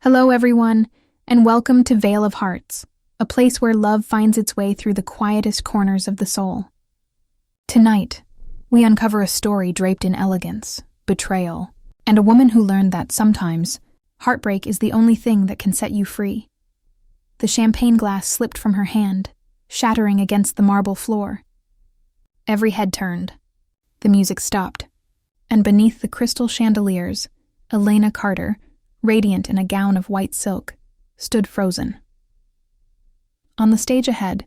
Hello, everyone, and welcome to Vale of Hearts, a place where love finds its way through the quietest corners of the soul. Tonight, we uncover a story draped in elegance, betrayal, and a woman who learned that sometimes heartbreak is the only thing that can set you free. The champagne glass slipped from her hand, shattering against the marble floor. Every head turned. The music stopped, and beneath the crystal chandeliers, Elena Carter, radiant in a gown of white silk, stood frozen. On the stage ahead,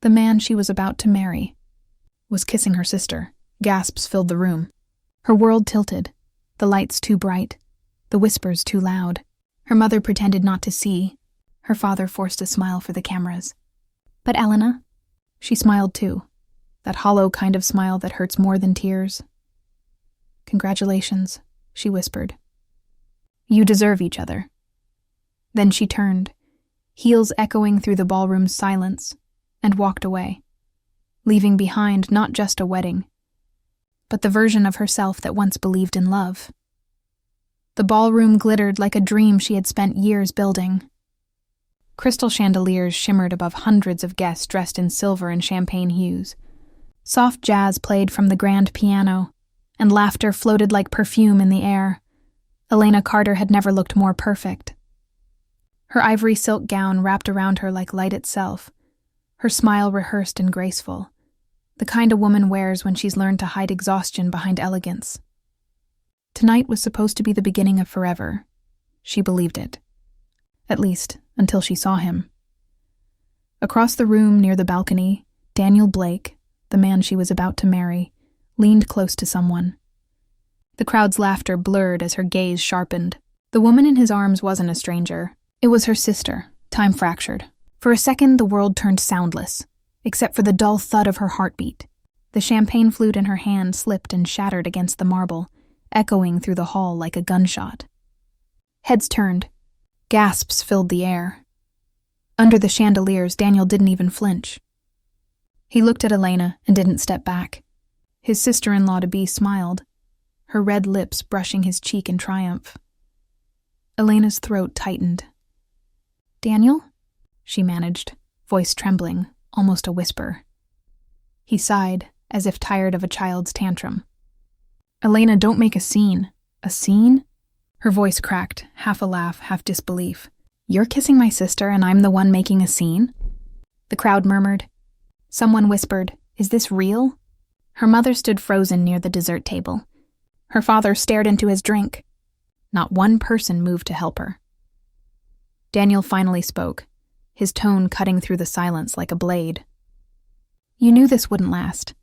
the man she was about to marry was kissing her sister. Gasps filled the room. Her world tilted, the lights too bright, the whispers too loud. Her mother pretended not to see. Her father forced a smile for the cameras. But Elena? She smiled too, that hollow kind of smile that hurts more than tears. "Congratulations," she whispered. "You deserve each other." Then she turned, heels echoing through the ballroom's silence, and walked away, leaving behind not just a wedding, but the version of herself that once believed in love. The ballroom glittered like a dream she had spent years building. Crystal chandeliers shimmered above hundreds of guests dressed in silver and champagne hues. Soft jazz played from the grand piano, and laughter floated like perfume in the air. Elena Carter had never looked more perfect. Her ivory silk gown wrapped around her like light itself, her smile rehearsed and graceful, the kind a woman wears when she's learned to hide exhaustion behind elegance. Tonight was supposed to be the beginning of forever. She believed it. At least, until she saw him. Across the room near the balcony, Daniel Blake, the man she was about to marry, leaned close to someone. The crowd's laughter blurred as her gaze sharpened. The woman in his arms wasn't a stranger. It was her sister, time fractured. For a second, the world turned soundless, except for the dull thud of her heartbeat. The champagne flute in her hand slipped and shattered against the marble, echoing through the hall like a gunshot. Heads turned. Gasps filled the air. Under the chandeliers, Daniel didn't even flinch. He looked at Elena and didn't step back. His sister-in-law-to-be smiled, her red lips brushing his cheek in triumph. Elena's throat tightened. "Daniel?" she managed, voice trembling, almost a whisper. He sighed, as if tired of a child's tantrum. "Elena, don't make a scene." "A scene?" Her voice cracked, half a laugh, half disbelief. "You're kissing my sister and I'm the one making a scene?" The crowd murmured. Someone whispered, "Is this real?" Her mother stood frozen near the dessert table. Her father stared into his drink. Not one person moved to help her. Daniel finally spoke, his tone cutting through the silence like a blade. "You knew this wouldn't last.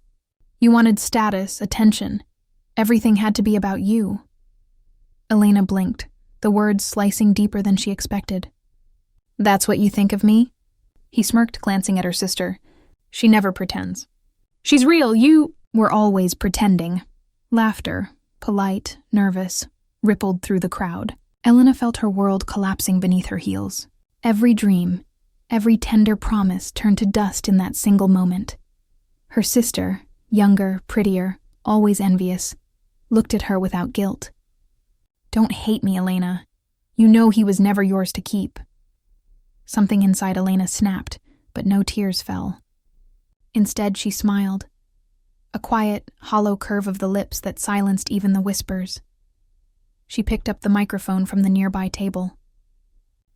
You wanted status, attention. Everything had to be about you." Elena blinked, the words slicing deeper than she expected. "That's what you think of me?" He smirked, glancing at her sister. "She never pretends." "She's real, you—" "We're always pretending." Laughter, polite, nervous, rippled through the crowd. Elena felt her world collapsing beneath her heels. Every dream, every tender promise turned to dust in that single moment. Her sister, younger, prettier, always envious, looked at her without guilt. "Don't hate me, Elena. You know he was never yours to keep." Something inside Elena snapped, but no tears fell. Instead, she smiled. A quiet, hollow curve of the lips that silenced even the whispers. She picked up the microphone from the nearby table.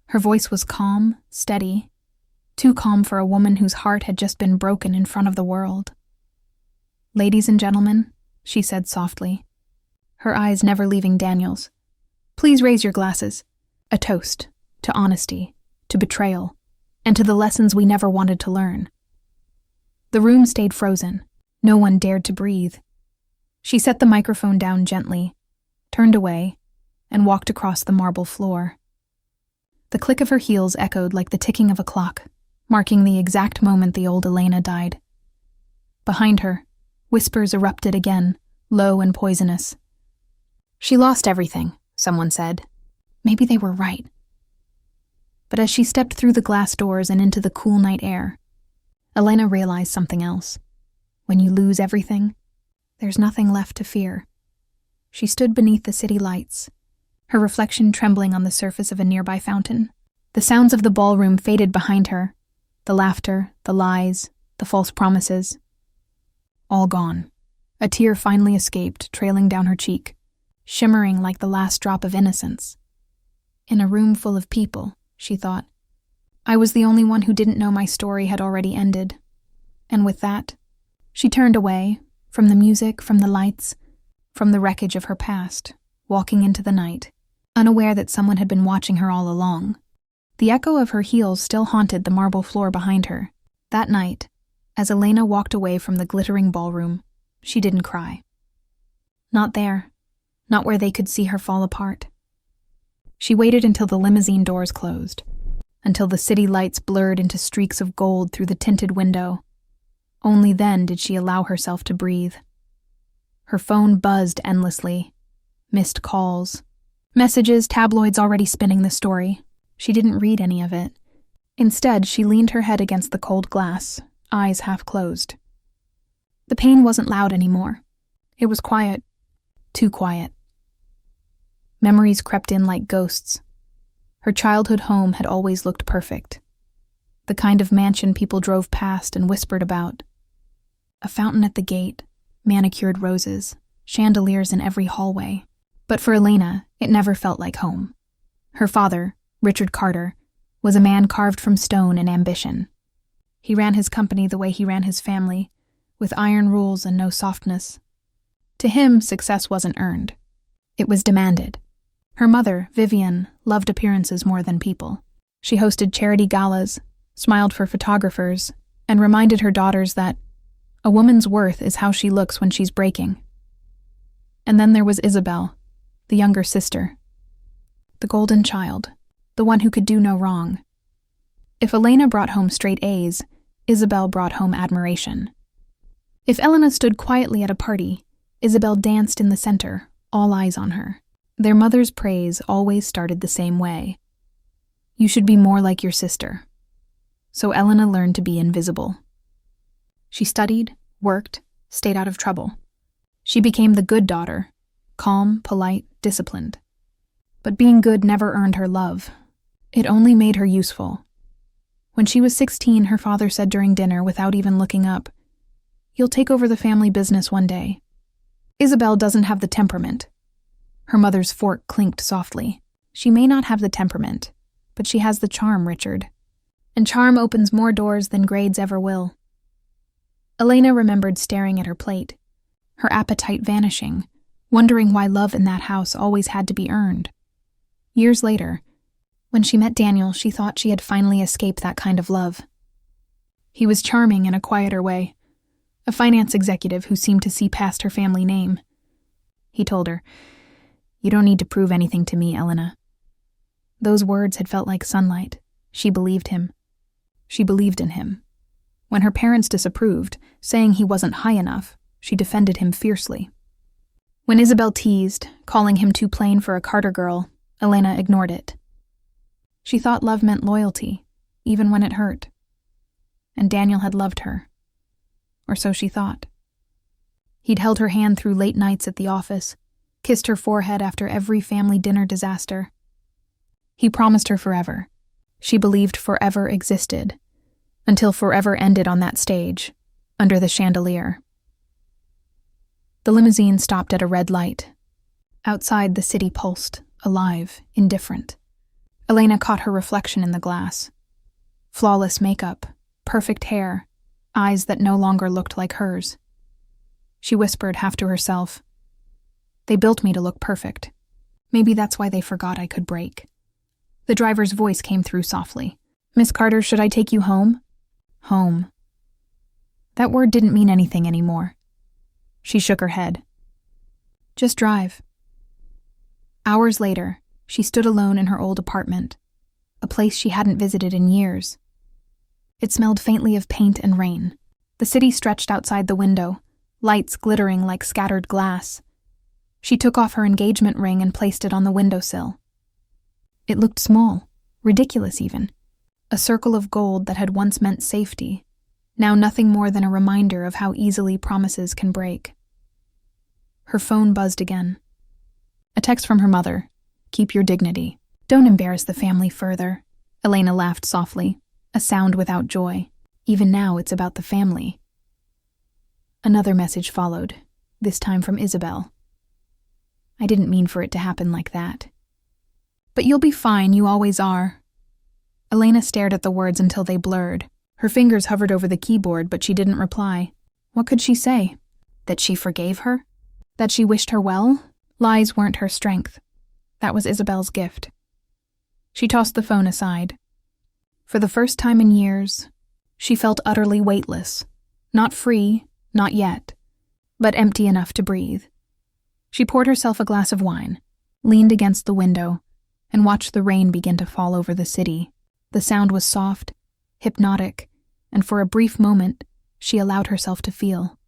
Her voice was calm, steady, too calm for a woman whose heart had just been broken in front of the world. "Ladies and gentlemen," she said softly, her eyes never leaving Daniel's, "please raise your glasses. A toast to honesty, to betrayal, and to the lessons we never wanted to learn." The room stayed frozen. No one dared to breathe. She set the microphone down gently, turned away, and walked across the marble floor. The click of her heels echoed like the ticking of a clock, marking the exact moment the old Elena died. Behind her, whispers erupted again, low and poisonous. "She lost everything," someone said. Maybe they were right. But as she stepped through the glass doors and into the cool night air, Elena realized something else. When you lose everything, there's nothing left to fear. She stood beneath the city lights, her reflection trembling on the surface of a nearby fountain. The sounds of the ballroom faded behind her, the laughter, the lies, the false promises. All gone. A tear finally escaped, trailing down her cheek, shimmering like the last drop of innocence. In a room full of people, she thought, I was the only one who didn't know my story had already ended. And with that, she turned away, from the music, from the lights, from the wreckage of her past, walking into the night, unaware that someone had been watching her all along. The echo of her heels still haunted the marble floor behind her. That night, as Elena walked away from the glittering ballroom, she didn't cry. Not there, not where they could see her fall apart. She waited until the limousine doors closed, until the city lights blurred into streaks of gold through the tinted window. Only then did she allow herself to breathe. Her phone buzzed endlessly. Missed calls. Messages, tabloids already spinning the story. She didn't read any of it. Instead, she leaned her head against the cold glass, eyes half closed. The pain wasn't loud anymore. It was quiet. Too quiet. Memories crept in like ghosts. Her childhood home had always looked perfect. The kind of mansion people drove past and whispered about. A fountain at the gate, manicured roses, chandeliers in every hallway. But for Elena, it never felt like home. Her father, Richard Carter, was a man carved from stone and ambition. He ran his company the way he ran his family, with iron rules and no softness. To him, success wasn't earned. It was demanded. Her mother, Vivian, loved appearances more than people. She hosted charity galas, smiled for photographers, and reminded her daughters that a woman's worth is how she looks when she's breaking. And then there was Isabel, the younger sister. The golden child, the one who could do no wrong. If Elena brought home straight A's, Isabel brought home admiration. If Elena stood quietly at a party, Isabel danced in the center, all eyes on her. Their mother's praise always started the same way. You should be more like your sister. So Elena learned to be invisible. She studied, worked, stayed out of trouble. She became the good daughter, calm, polite, disciplined. But being good never earned her love. It only made her useful. When she was 16, her father said during dinner, without even looking up, "You'll take over the family business one day." Isabel doesn't have the temperament. Her mother's fork clinked softly. She may not have the temperament, but she has the charm, Richard. And charm opens more doors than grades ever will. Elena remembered staring at her plate, her appetite vanishing, wondering why love in that house always had to be earned. Years later, when she met Daniel, she thought she had finally escaped that kind of love. He was charming in a quieter way, a finance executive who seemed to see past her family name. He told her, "You don't need to prove anything to me, Elena." Those words had felt like sunlight. She believed him. She believed in him. When her parents disapproved, saying he wasn't high enough, she defended him fiercely. When Isabel teased, calling him too plain for a Carter girl, Elena ignored it. She thought love meant loyalty, even when it hurt. And Daniel had loved her. Or so she thought. He'd held her hand through late nights at the office, kissed her forehead after every family dinner disaster. He promised her forever. She believed forever existed, until forever ended on that stage, under the chandelier. The limousine stopped at a red light. Outside, the city pulsed, alive, indifferent. Elena caught her reflection in the glass. Flawless makeup, perfect hair, eyes that no longer looked like hers. She whispered, half to herself, "They built me to look perfect. Maybe that's why they forgot I could break." The driver's voice came through softly. "Miss Carter, should I take you home?" Home. That word didn't mean anything anymore. She shook her head. "Just drive." Hours later, she stood alone in her old apartment, a place she hadn't visited in years. It smelled faintly of paint and rain. The city stretched outside the window, lights glittering like scattered glass. She took off her engagement ring and placed it on the windowsill. It looked small, ridiculous even. A circle of gold that had once meant safety, now nothing more than a reminder of how easily promises can break. Her phone buzzed again. A text from her mother, Keep your dignity. Don't embarrass the family further. Elena laughed softly, a sound without joy. Even now, it's about the family. Another message followed, this time from Isabel. I didn't mean for it to happen like that. But you'll be fine, you always are. Elena stared at the words until they blurred. Her fingers hovered over the keyboard, but she didn't reply. What could she say? That she forgave her? That she wished her well? Lies weren't her strength. That was Isabel's gift. She tossed the phone aside. For the first time in years, she felt utterly weightless. Not free, not yet, but empty enough to breathe. She poured herself a glass of wine, leaned against the window, and watched the rain begin to fall over the city. The sound was soft, hypnotic, and for a brief moment, she allowed herself to feel.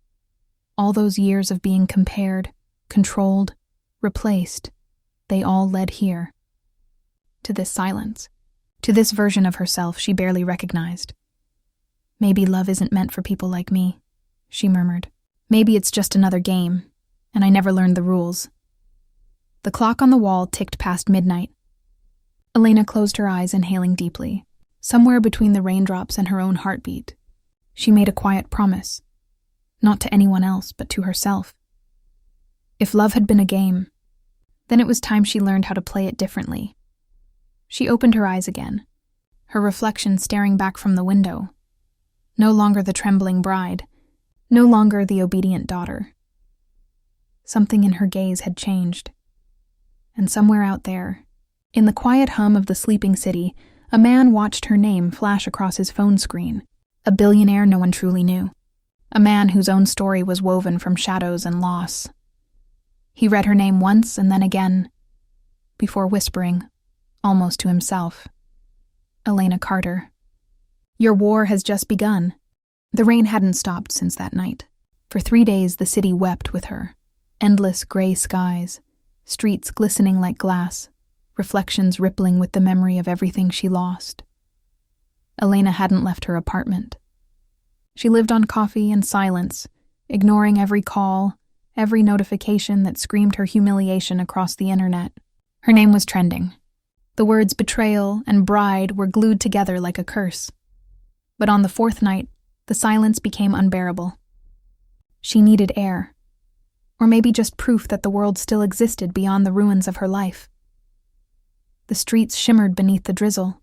All those years of being compared, controlled, replaced, they all led here. To this silence, to this version of herself she barely recognized. Maybe love isn't meant for people like me, she murmured. Maybe it's just another game, and I never learned the rules. The clock on the wall ticked past midnight. Elena closed her eyes, inhaling deeply. Somewhere between the raindrops and her own heartbeat, she made a quiet promise. Not to anyone else, but to herself. If love had been a game, then it was time she learned how to play it differently. She opened her eyes again, her reflection staring back from the window. No longer the trembling bride, no longer the obedient daughter. Something in her gaze had changed. And somewhere out there, in the quiet hum of the sleeping city, a man watched her name flash across his phone screen. A billionaire no one truly knew. A man whose own story was woven from shadows and loss. He read her name once and then again, before whispering, almost to himself, Elena Carter. Your war has just begun. The rain hadn't stopped since that night. For 3 days the city wept with her. Endless gray skies, streets glistening like glass, reflections rippling with the memory of everything she lost. Elena hadn't left her apartment. She lived on coffee and silence, ignoring every call, every notification that screamed her humiliation across the internet. Her name was trending. The words betrayal and bride were glued together like a curse. But on the 4th night, the silence became unbearable. She needed air. Or maybe just proof that the world still existed beyond the ruins of her life. The streets shimmered beneath the drizzle.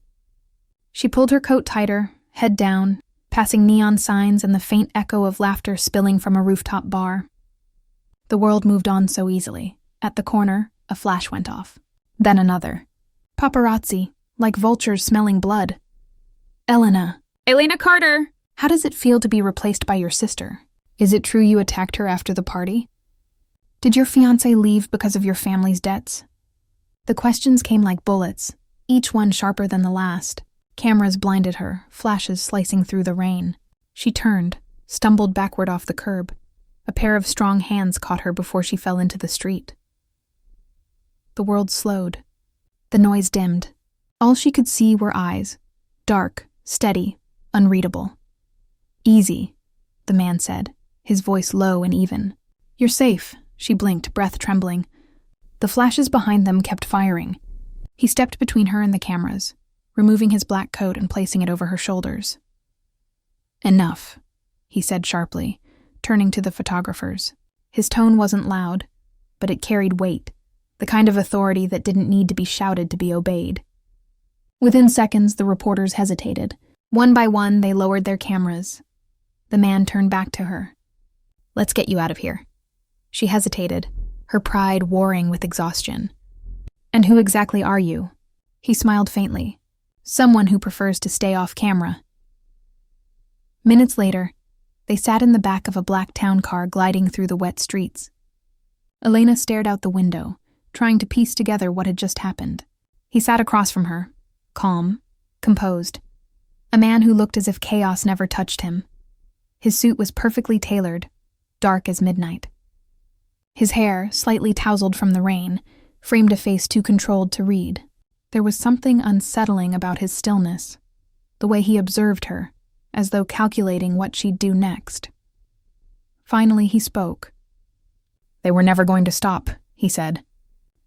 She pulled her coat tighter, head down, passing neon signs and the faint echo of laughter spilling from a rooftop bar. The world moved on so easily. At the corner, a flash went off. Then another. Paparazzi, like vultures smelling blood. Elena Carter! How does it feel to be replaced by your sister? Is it true you attacked her after the party? Did your fiancé leave because of your family's debts? The questions came like bullets, each one sharper than the last. Cameras blinded her, flashes slicing through the rain. She turned, stumbled backward off the curb. A pair of strong hands caught her before she fell into the street. The world slowed. The noise dimmed. All she could see were eyes, dark, steady, unreadable. Easy, the man said, his voice low and even. You're safe, she blinked, breath trembling. The flashes behind them kept firing. He stepped between her and the cameras, removing his black coat and placing it over her shoulders. Enough, he said sharply, turning to the photographers. His tone wasn't loud, but it carried weight, the kind of authority that didn't need to be shouted to be obeyed. Within seconds, the reporters hesitated. One by one, they lowered their cameras. The man turned back to her. Let's get you out of here. She hesitated, her pride warring with exhaustion. And who exactly are you? He smiled faintly. Someone who prefers to stay off camera. Minutes later, they sat in the back of a black town car gliding through the wet streets. Elena stared out the window, trying to piece together what had just happened. He sat across from her, calm, composed. A man who looked as if chaos never touched him. His suit was perfectly tailored, dark as midnight. His hair, slightly tousled from the rain, framed a face too controlled to read. There was something unsettling about his stillness, the way he observed her, as though calculating what she'd do next. Finally, he spoke. They were never going to stop, he said.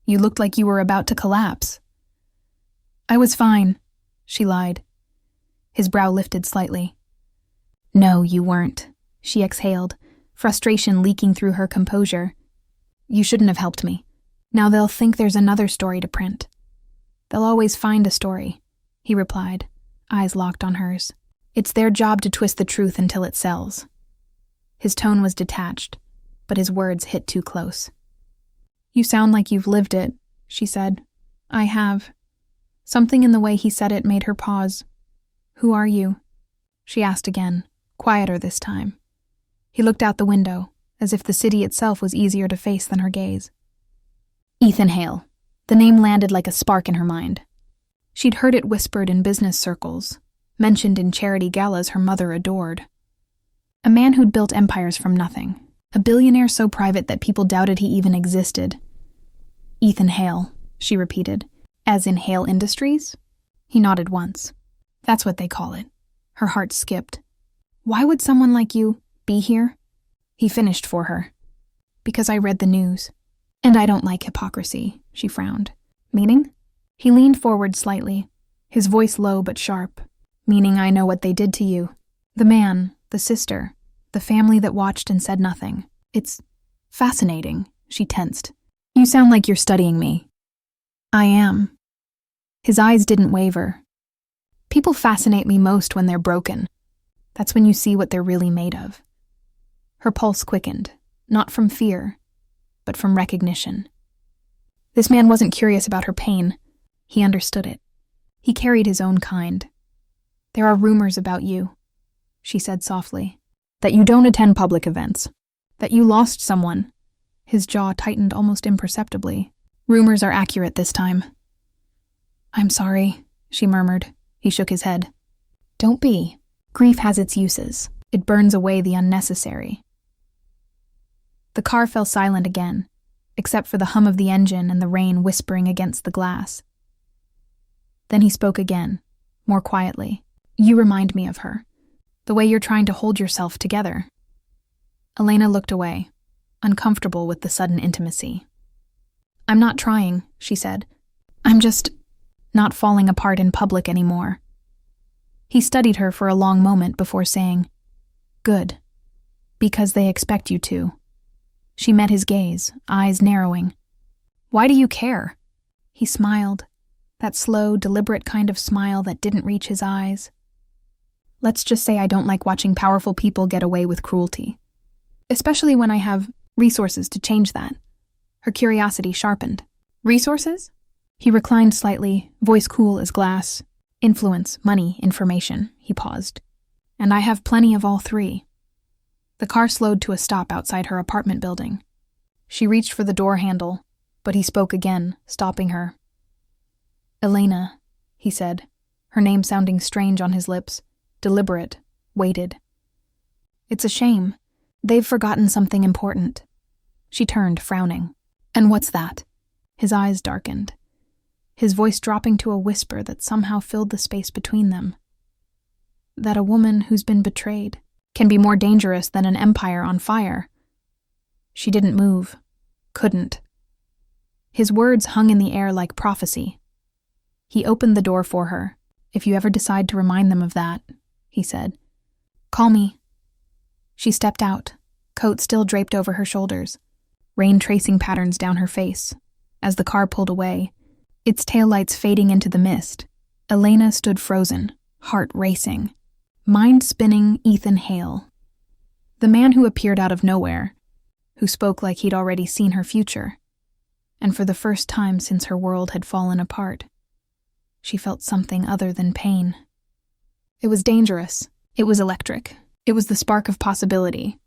You looked like you were about to collapse." "I was fine," she lied. His brow lifted slightly. "No, you weren't," she exhaled, frustration leaking through her composure. "You shouldn't have helped me. Now they'll think there's another story to print." "They'll always find a story," he replied, eyes locked on hers. "It's their job to twist the truth until it sells." His tone was detached, but his words hit too close. "You sound like you've lived it," she said. "I have." Something in the way he said it made her pause. "Who are you?" she asked again, quieter this time. He looked out the window, as if the city itself was easier to face than her gaze. Ethan Hale. The name landed like a spark in her mind. She'd heard it whispered in business circles, mentioned in charity galas her mother adored. A man who'd built empires from nothing. A billionaire so private that people doubted he even existed. "Ethan Hale," she repeated. "As in Hale Industries?" He nodded once. "That's what they call it." Her heart skipped. "Why would someone like you be here?" He finished for her. "Because I read the news. And I don't like hypocrisy," she frowned. "Meaning?" He leaned forward slightly, his voice low but sharp. "Meaning I know what they did to you. The man, the sister, the family that watched and said nothing. It's fascinating," she tensed. "You sound like you're studying me." "I am." His eyes didn't waver. "People fascinate me most when they're broken. That's when you see what they're really made of." Her pulse quickened, not from fear, but from recognition. This man wasn't curious about her pain. He understood it. He carried his own kind. "There are rumors about you," she said softly. "That you don't attend public events. That you lost someone." His jaw tightened almost imperceptibly. "Rumors are accurate this time." "I'm sorry," she murmured. He shook his head. "Don't be. Grief has its uses. It burns away the unnecessary." The car fell silent again, except for the hum of the engine and the rain whispering against the glass. Then he spoke again, more quietly. "You remind me of her. The way you're trying to hold yourself together." Elena looked away, uncomfortable with the sudden intimacy. "I'm not trying," she said. "I'm just not falling apart in public anymore." He studied her for a long moment before saying, "Good. Because they expect you to." She met his gaze, eyes narrowing. "Why do you care?" He smiled, that slow, deliberate kind of smile that didn't reach his eyes. "Let's just say I don't like watching powerful people get away with cruelty. Especially when I have resources to change that." Her curiosity sharpened. "Resources?" He reclined slightly, voice cool as glass. "Influence, money, information," he paused. "And I have plenty of all three." The car slowed to a stop outside her apartment building. She reached for the door handle, but he spoke again, stopping her. "Elena," he said, her name sounding strange on his lips, deliberate, weighted. "It's a shame. They've forgotten something important." She turned, frowning. "And what's that?" His eyes darkened, his voice dropping to a whisper that somehow filled the space between them. "That a woman who's been betrayed can be more dangerous than an empire on fire." She didn't move, couldn't. His words hung in the air like prophecy. He opened the door for her. "If you ever decide to remind them of that," he said, "call me." She stepped out, coat still draped over her shoulders, rain tracing patterns down her face. As the car pulled away, its taillights fading into the mist, Elena stood frozen, heart racing. Mind-spinning Ethan Hale. The man who appeared out of nowhere, who spoke like he'd already seen her future. And for the first time since her world had fallen apart, she felt something other than pain. It was dangerous. It was electric. It was the spark of possibility.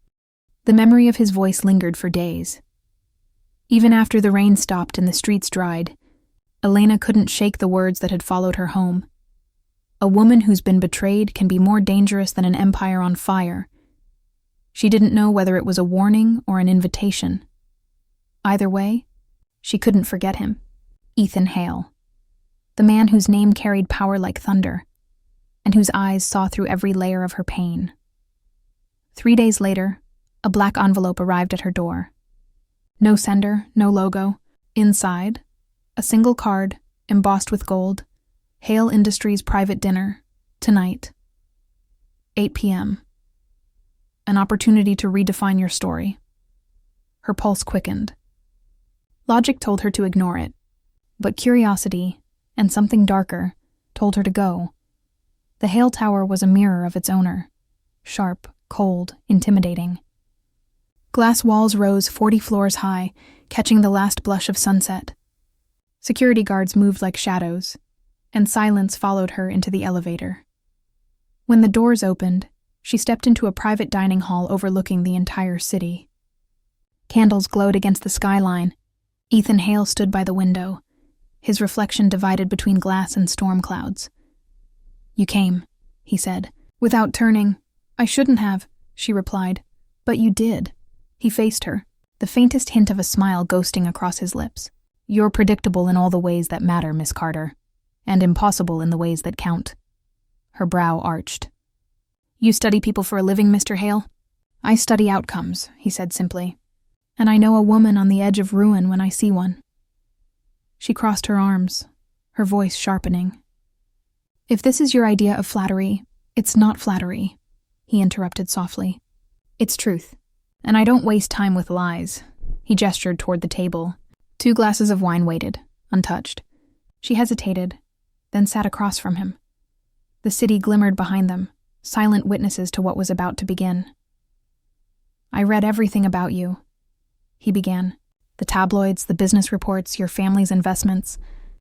The memory of his voice lingered for days. Even after the rain stopped and the streets dried, Elena couldn't shake the words that had followed her home. A woman who's been betrayed can be more dangerous than an empire on fire. She didn't know whether it was a warning or an invitation. Either way, she couldn't forget him. Ethan Hale. The man whose name carried power like thunder, and whose eyes saw through every layer of her pain. 3 days later, a black envelope arrived at her door. No sender, no logo. Inside, A single card, embossed with gold. Hale Industries private dinner. Tonight. 8 p.m. An opportunity to redefine your story. Her pulse quickened. Logic told her to ignore it, but curiosity, and something darker, told her to go. The Hale Tower was a mirror of its owner. Sharp, cold, intimidating. Glass walls rose 40 floors high, catching the last blush of sunset. Security guards moved like shadows, and silence followed her into the elevator. When the doors opened, she stepped into a private dining hall overlooking the entire city. Candles glowed against the skyline. Ethan Hale stood by the window, his reflection divided between glass and storm clouds. "You came," he said, without turning. "I shouldn't have," she replied. "But you did." He faced her, the faintest hint of a smile ghosting across his lips. "You're predictable in all the ways that matter, Miss Carter, and impossible in the ways that count." Her brow arched. "You study people for a living, Mr. Hale?" "I study outcomes," he said simply. "And I know a woman on the edge of ruin when I see one." She crossed her arms, her voice sharpening. "If this is your idea of flattery, it's not flattery," he interrupted softly. "It's truth. And I don't waste time with lies." He gestured toward the table. 2 glasses of wine waited, untouched. She hesitated, then sat across from him. The city glimmered behind them, silent witnesses to what was about to begin. "I read everything about you," he began. "The tabloids, the business reports, your family's investments.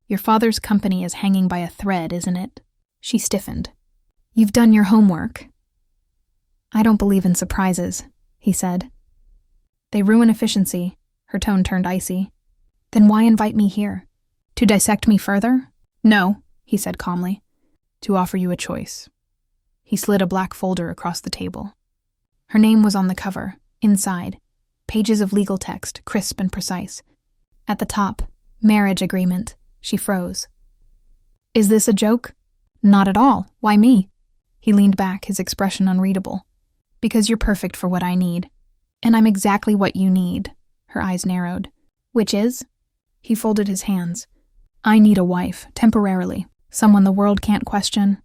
Your father's company is hanging by a thread, isn't it?" She stiffened. "You've done your homework." "I don't believe in surprises," he said. "They ruin efficiency." Her tone turned icy. "Then why invite me here? To dissect me further?" "No," he said calmly. "To offer you a choice." He slid a black folder across the table. Her name was on the cover, inside. Pages of legal text, crisp and precise. At the top, marriage agreement. She froze. "Is this a joke?" "Not at all. Why me?" He leaned back, his expression unreadable. "Because you're perfect for what I need. And I'm exactly what you need." Her eyes narrowed. "Which is?" He folded his hands. "I need a wife, temporarily. Someone the world can't question.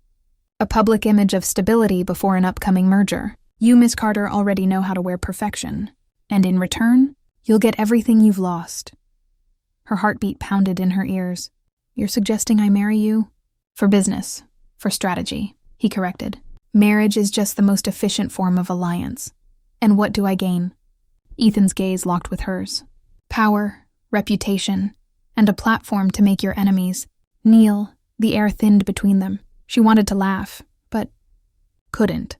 A public image of stability before an upcoming merger. You, Miss Carter, already know how to wear perfection. And in return, you'll get everything you've lost." Her heartbeat pounded in her ears. "You're suggesting I marry you?" "For business. For strategy," he corrected. "Marriage is just the most efficient form of alliance. And what do I gain?" Ethan's gaze locked with hers. "Power, reputation, and a platform to make your enemies kneel." The air thinned between them. She wanted to laugh, but couldn't.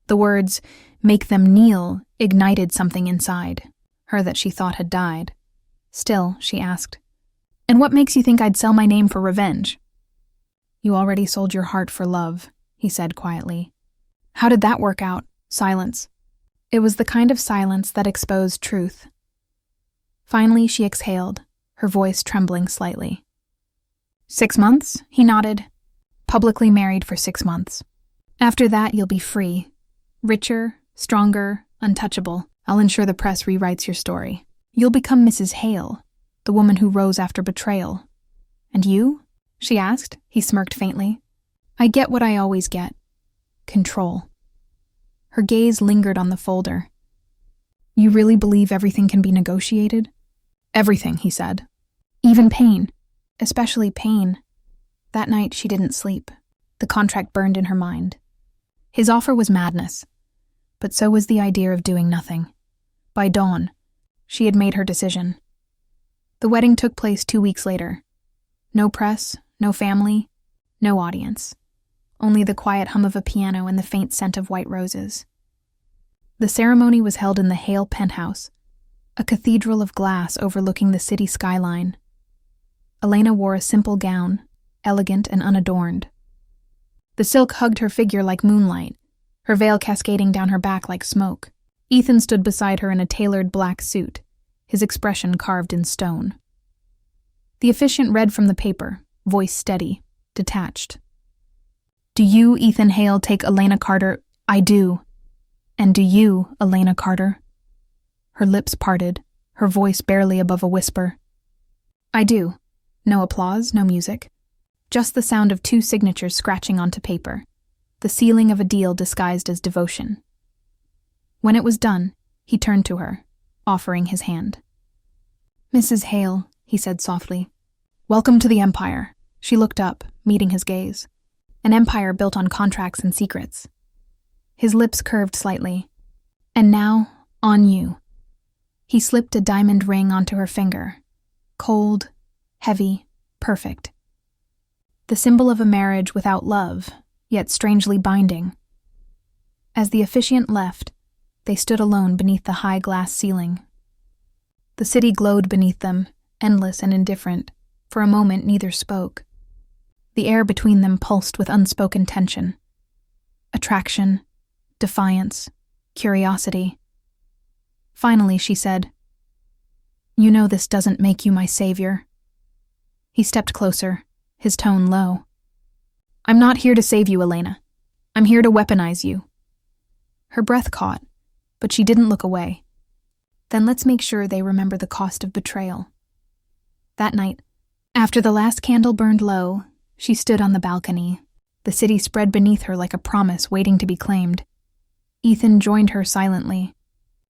The words, "make them kneel," ignited something inside, her that she thought had died. Still, she asked, "And what makes you think I'd sell my name for revenge?" "You already sold your heart for love," he said quietly. "How did that work out?" Silence. It was the kind of silence that exposed truth. Finally, she exhaled, her voice trembling slightly. 6 months? He nodded. "Publicly married for 6 months. After that, you'll be free. Richer, stronger, untouchable. I'll ensure the press rewrites your story. You'll become Mrs. Hale, the woman who rose after betrayal." "And you?" she asked. He smirked faintly. "I get what I always get. Control." Her gaze lingered on the folder. "You really believe everything can be negotiated?" "Everything," he said. "Even pain. Especially pain." That night she didn't sleep. The contract burned in her mind. His offer was madness, but so was the idea of doing nothing. By dawn, she had made her decision. The wedding took place 2 weeks later. No press, no family, no audience. Only the quiet hum of a piano and the faint scent of white roses. The ceremony was held in the Hale penthouse, a cathedral of glass overlooking the city skyline. Elena wore a simple gown, elegant and unadorned. The silk hugged her figure like moonlight, her veil cascading down her back like smoke. Ethan stood beside her in a tailored black suit, his expression carved in stone. The officiant read from the paper, voice steady, detached. "Do you, Ethan Hale, take Elena Carter?" "I do." "And do you, Elena Carter?" Her lips parted, her voice barely above a whisper. "I do. No applause, no music. Just the sound of two signatures scratching onto paper. The sealing of a deal disguised as devotion. When it was done, he turned to her, offering his hand. "Mrs. Hale," he said softly. "Welcome to the Empire." She looked up, meeting his gaze. An empire built on contracts and secrets. His lips curved slightly. "And now, on you." He slipped a diamond ring onto her finger. Cold, heavy, perfect. The symbol of a marriage without love, yet strangely binding. As the officiant left, they stood alone beneath the high glass ceiling. The city glowed beneath them, endless and indifferent. For a moment, neither spoke. The air between them pulsed with unspoken tension. Attraction, defiance, curiosity. Finally, she said, "You know this doesn't make you my savior." He stepped closer, his tone low. "I'm not here to save you, Elena. I'm here to weaponize you." Her breath caught, but she didn't look away. "Then let's make sure they remember the cost of betrayal." That night, after the last candle burned low, she stood on the balcony, the city spread beneath her like a promise waiting to be claimed. Ethan joined her silently,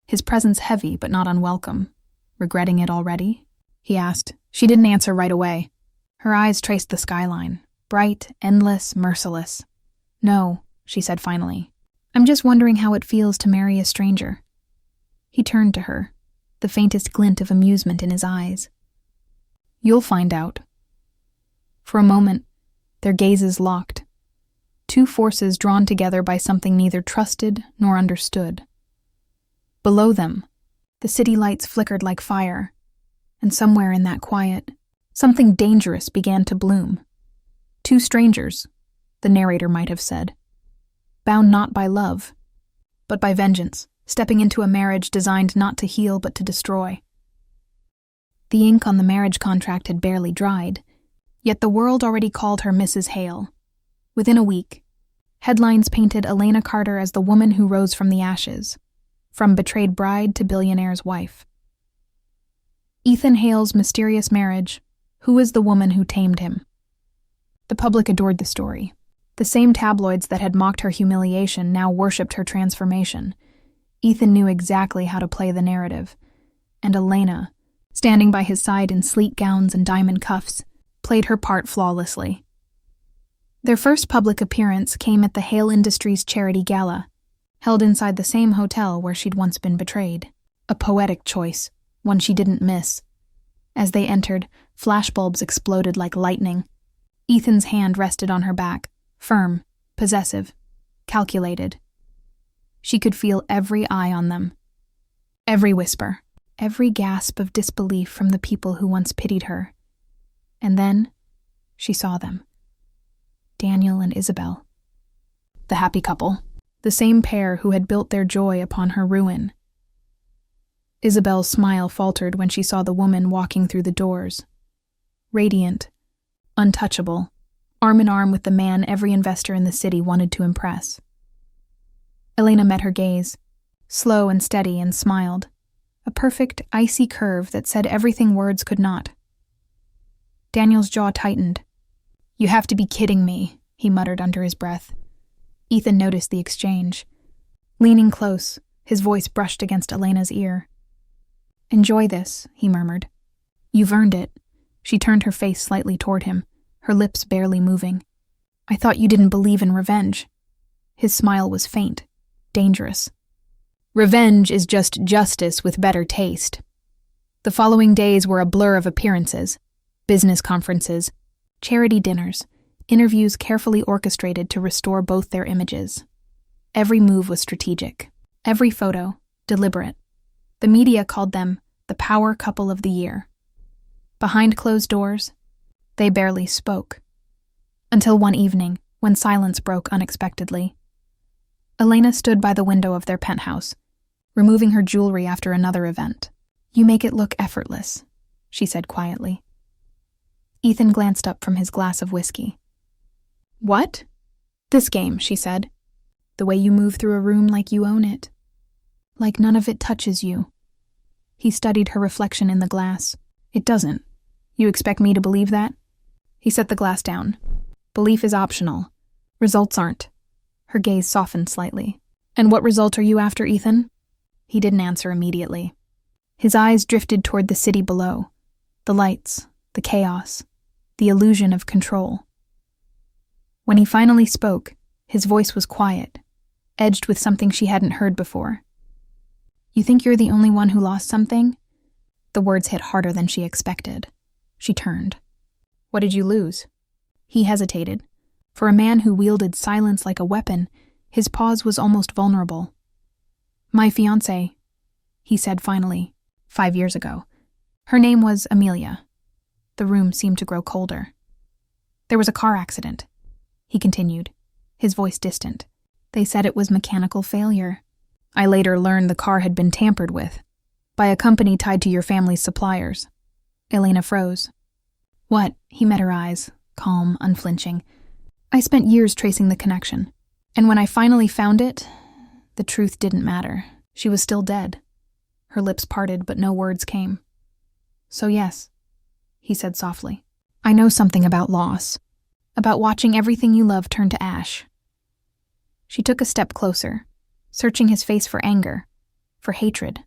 his presence heavy but not unwelcome. "Regretting it already?" he asked. She didn't answer right away. Her eyes traced the skyline, bright, endless, merciless. "No," she said finally. "I'm just wondering how it feels to marry a stranger." He turned to her, the faintest glint of amusement in his eyes. "You'll find out." For a moment, their gazes locked. Two forces drawn together by something neither trusted nor understood. Below them, the city lights flickered like fire, and somewhere in that quiet, something dangerous began to bloom. Two strangers, the narrator might have said, bound not by love, but by vengeance, stepping into a marriage designed not to heal but to destroy. The ink on the marriage contract had barely dried, yet the world already called her Mrs. Hale. Within a week, headlines painted Elena Carter as the woman who rose from the ashes, from betrayed bride to billionaire's wife. Ethan Hale's mysterious marriage. Who is the woman who tamed him? The public adored the story. The same tabloids that had mocked her humiliation now worshipped her transformation. Ethan knew exactly how to play the narrative, and Elena, standing by his side in sleek gowns and diamond cuffs, played her part flawlessly. Their first public appearance came at the Hale Industries charity gala, held inside the same hotel where she'd once been betrayed. A poetic choice, one she didn't miss. As they entered, flashbulbs exploded like lightning. Ethan's hand rested on her back, firm, possessive, calculated. She could feel every eye on them, every whisper, every gasp of disbelief from the people who once pitied her. And then, she saw them. Daniel and Isabel. The happy couple, the same pair who had built their joy upon her ruin. Isabel's smile faltered when she saw the woman walking through the doors. Radiant, untouchable, arm in arm with the man every investor in the city wanted to impress. Elena met her gaze, slow and steady, and smiled, a perfect, icy curve that said everything words could not. Daniel's jaw tightened. "You have to be kidding me," he muttered under his breath. Ethan noticed the exchange. Leaning close, his voice brushed against Elena's ear. "Enjoy this," he murmured. "You've earned it." She turned her face slightly toward him, her lips barely moving. "I thought you didn't believe in revenge." His smile was faint, dangerous. "Revenge is just justice with better taste." The following days were a blur of appearances, business conferences, charity dinners, interviews carefully orchestrated to restore both their images. Every move was strategic, every photo deliberate. The media called them the power couple of the year. Behind closed doors, they barely spoke. Until one evening, when silence broke unexpectedly. Elena stood by the window of their penthouse, removing her jewelry after another event. "You make it look effortless," she said quietly. Ethan glanced up from his glass of whiskey. "What?" "This game," she said. "The way you move through a room like you own it. Like none of it touches you." He studied her reflection in the glass. "It doesn't. You expect me to believe that? He set the glass down. Belief is optional. Results aren't. Her gaze softened slightly. And what result are you after, Ethan? He didn't answer immediately. His eyes drifted toward the city below. The lights, the chaos, the illusion of control. When he finally spoke, his voice was quiet, edged with something she hadn't heard before. You think you're the only one who lost something? The words hit harder than she expected. She turned. What did you lose? He hesitated. For a man who wielded silence like a weapon, his pause was almost vulnerable. My fiancé, he said finally, 5 years ago. Her name was Amelia. The room seemed to grow colder. There was a car accident, he continued, his voice distant. They said it was mechanical failure. I later learned the car had been tampered with, by a company tied to your family's suppliers. Elena froze. What? He met her eyes, calm, unflinching. I spent years tracing the connection, and when I finally found it, the truth didn't matter. She was still dead. Her lips parted, but no words came. So yes, he said softly, I know something about loss, about watching everything you love turn to ash. She took a step closer, searching his face for anger, for hatred.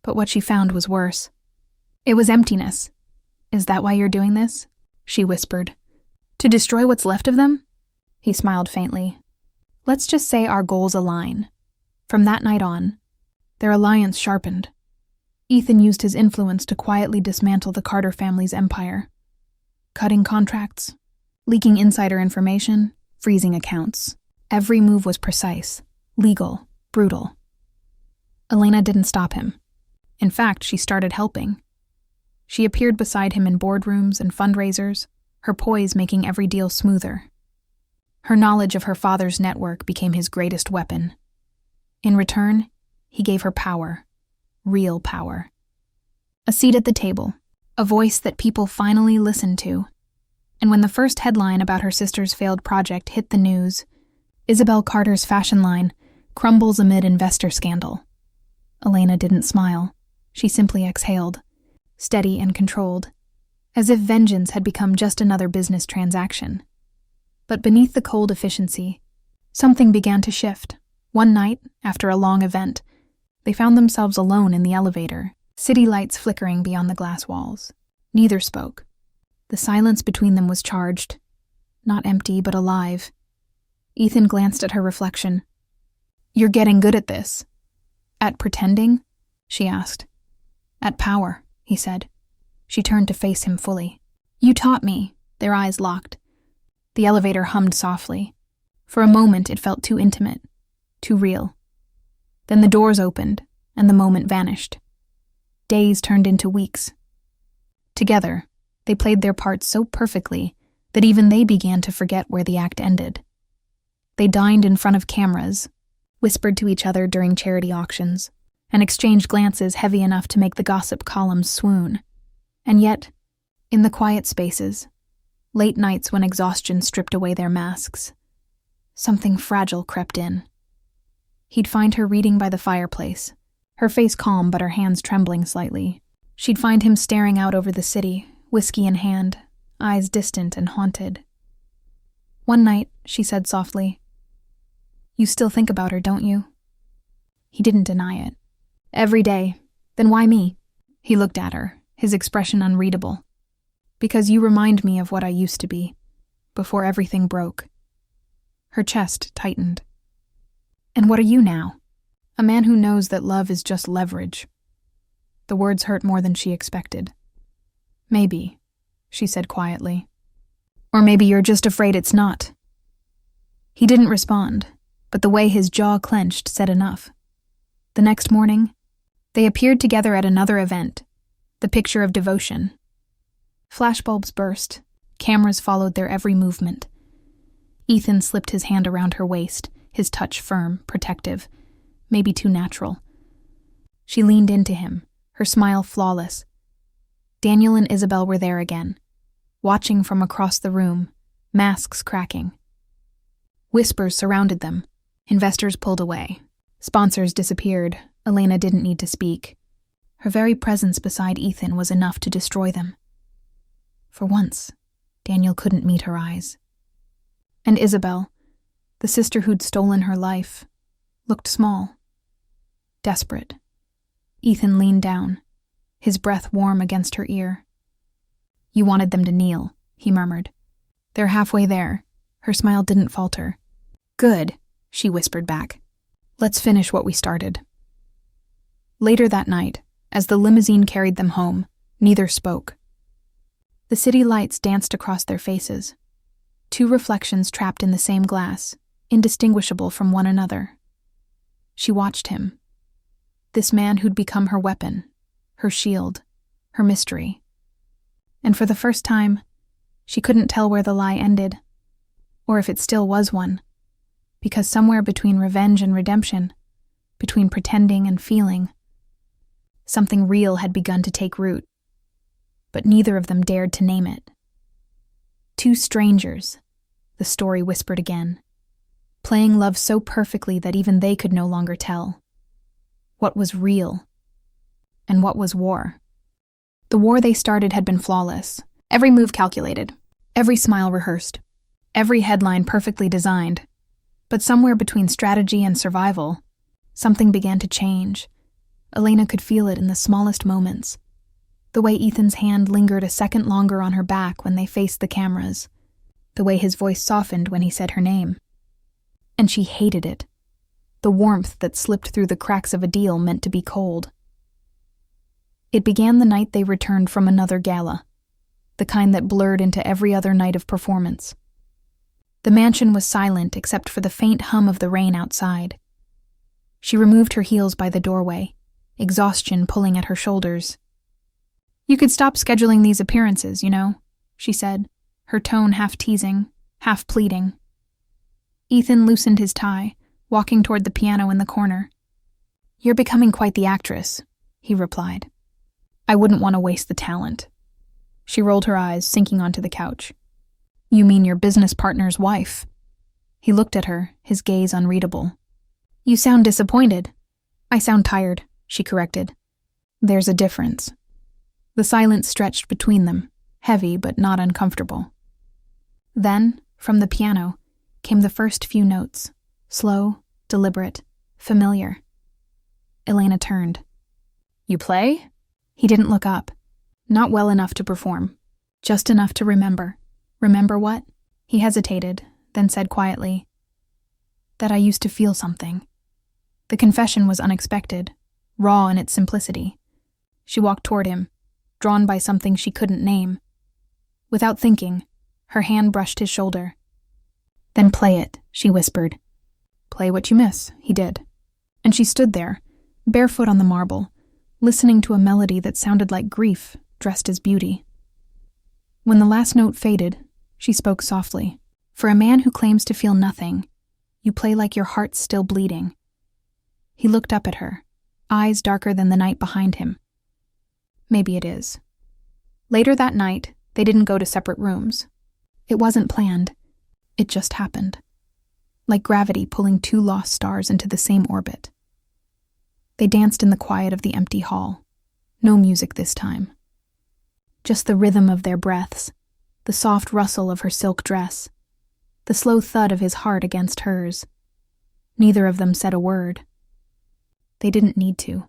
But what she found was worse. It was emptiness. Is that why you're doing this? She whispered. To destroy what's left of them? He smiled faintly. Let's just say our goals align. From that night on, their alliance sharpened. Ethan used his influence to quietly dismantle the Carter family's empire. Cutting contracts, leaking insider information, freezing accounts. Every move was precise, legal, brutal. Elena didn't stop him. In fact, she started helping. She appeared beside him in boardrooms and fundraisers, her poise making every deal smoother. Her knowledge of her father's network became his greatest weapon. In return, he gave her power, real power. A seat at the table, a voice that people finally listened to. And when the first headline about her sister's failed project hit the news, Isabel Carter's fashion line crumbles amid investor scandal. Elena didn't smile. She simply exhaled, steady and controlled, as if vengeance had become just another business transaction. But beneath the cold efficiency, something began to shift. One night, after a long event, they found themselves alone in the elevator, city lights flickering beyond the glass walls. Neither spoke. The silence between them was charged, not empty but alive. Ethan glanced at her reflection. You're getting good at this. At pretending? She asked. At power, he said. She turned to face him fully. You taught me. Their eyes locked. The elevator hummed softly. For a moment it felt too intimate, too real. Then the doors opened, and the moment vanished. Days turned into weeks. Together, they played their parts so perfectly that even they began to forget where the act ended. They dined in front of cameras, whispered to each other during charity auctions, and exchanged glances heavy enough to make the gossip columns swoon. And yet, in the quiet spaces, late nights when exhaustion stripped away their masks, something fragile crept in. He'd find her reading by the fireplace, her face calm but her hands trembling slightly. She'd find him staring out over the city, whiskey in hand, eyes distant and haunted. One night, she said softly, You still think about her, don't you? He didn't deny it. Every day. Then why me? He looked at her, his expression unreadable. Because you remind me of what I used to be, before everything broke. Her chest tightened. And what are you now? A man who knows that love is just leverage. The words hurt more than she expected. Maybe, she said quietly. Or maybe you're just afraid it's not. He didn't respond, but the way his jaw clenched said enough. The next morning, they appeared together at another event, the picture of devotion. Flashbulbs burst, cameras followed their every movement. Ethan slipped his hand around her waist, his touch firm, protective, maybe too natural. She leaned into him, her smile flawless. Daniel and Isabel were there again, watching from across the room, masks cracking. Whispers surrounded them. Investors pulled away. Sponsors disappeared. Elena didn't need to speak. Her very presence beside Ethan was enough to destroy them. For once, Daniel couldn't meet her eyes. And Isabel, the sister who'd stolen her life, looked small, desperate. Ethan leaned down, his breath warm against her ear. "You wanted them to kneel," he murmured. "They're halfway there." Her smile didn't falter. "Good," she whispered back. "Let's finish what we started." Later that night, as the limousine carried them home, neither spoke. The city lights danced across their faces, two reflections trapped in the same glass, indistinguishable from one another. She watched him, this man who'd become her weapon, her shield, her mystery. And for the first time, she couldn't tell where the lie ended, or if it still was one, because somewhere between revenge and redemption, between pretending and feeling, something real had begun to take root, but neither of them dared to name it. Two strangers, the story whispered again, playing love so perfectly that even they could no longer tell what was real and what was war. The war they started had been flawless, every move calculated, every smile rehearsed, every headline perfectly designed. But somewhere between strategy and survival, something began to change. Elena could feel it in the smallest moments. The way Ethan's hand lingered a second longer on her back when they faced the cameras. The way his voice softened when he said her name. And she hated it. The warmth that slipped through the cracks of a deal meant to be cold. It began the night they returned from another gala, the kind that blurred into every other night of performance. The mansion was silent except for the faint hum of the rain outside. She removed her heels by the doorway, exhaustion pulling at her shoulders. "You could stop scheduling these appearances, you know," she said, her tone half teasing, half pleading. Ethan loosened his tie, walking toward the piano in the corner. "You're becoming quite the actress," he replied. "I wouldn't want to waste the talent." She rolled her eyes, sinking onto the couch. "You mean your business partner's wife?" He looked at her, his gaze unreadable. "You sound disappointed." "I sound tired," she corrected. "There's a difference." The silence stretched between them, heavy but not uncomfortable. Then, from the piano, came the first few notes, slow, deliberate, familiar. Elena turned. "You play?" He didn't look up. Not well enough to perform, just enough to remember. "Remember what?" He hesitated, then said quietly, "That I used to feel something." The confession was unexpected, raw in its simplicity. She walked toward him, drawn by something she couldn't name. Without thinking, her hand brushed his shoulder. "Then play it," she whispered. "Play what you miss," he did. And she stood there, barefoot on the marble, listening to a melody that sounded like grief dressed as beauty. When the last note faded, she spoke softly. "For a man who claims to feel nothing, you play like your heart's still bleeding." He looked up at her, eyes darker than the night behind him. "Maybe it is." Later that night, they didn't go to separate rooms. It wasn't planned. It just happened. Like gravity pulling two lost stars into the same orbit. They danced in the quiet of the empty hall. No music this time. Just the rhythm of their breaths, the soft rustle of her silk dress, the slow thud of his heart against hers. Neither of them said a word. They didn't need to.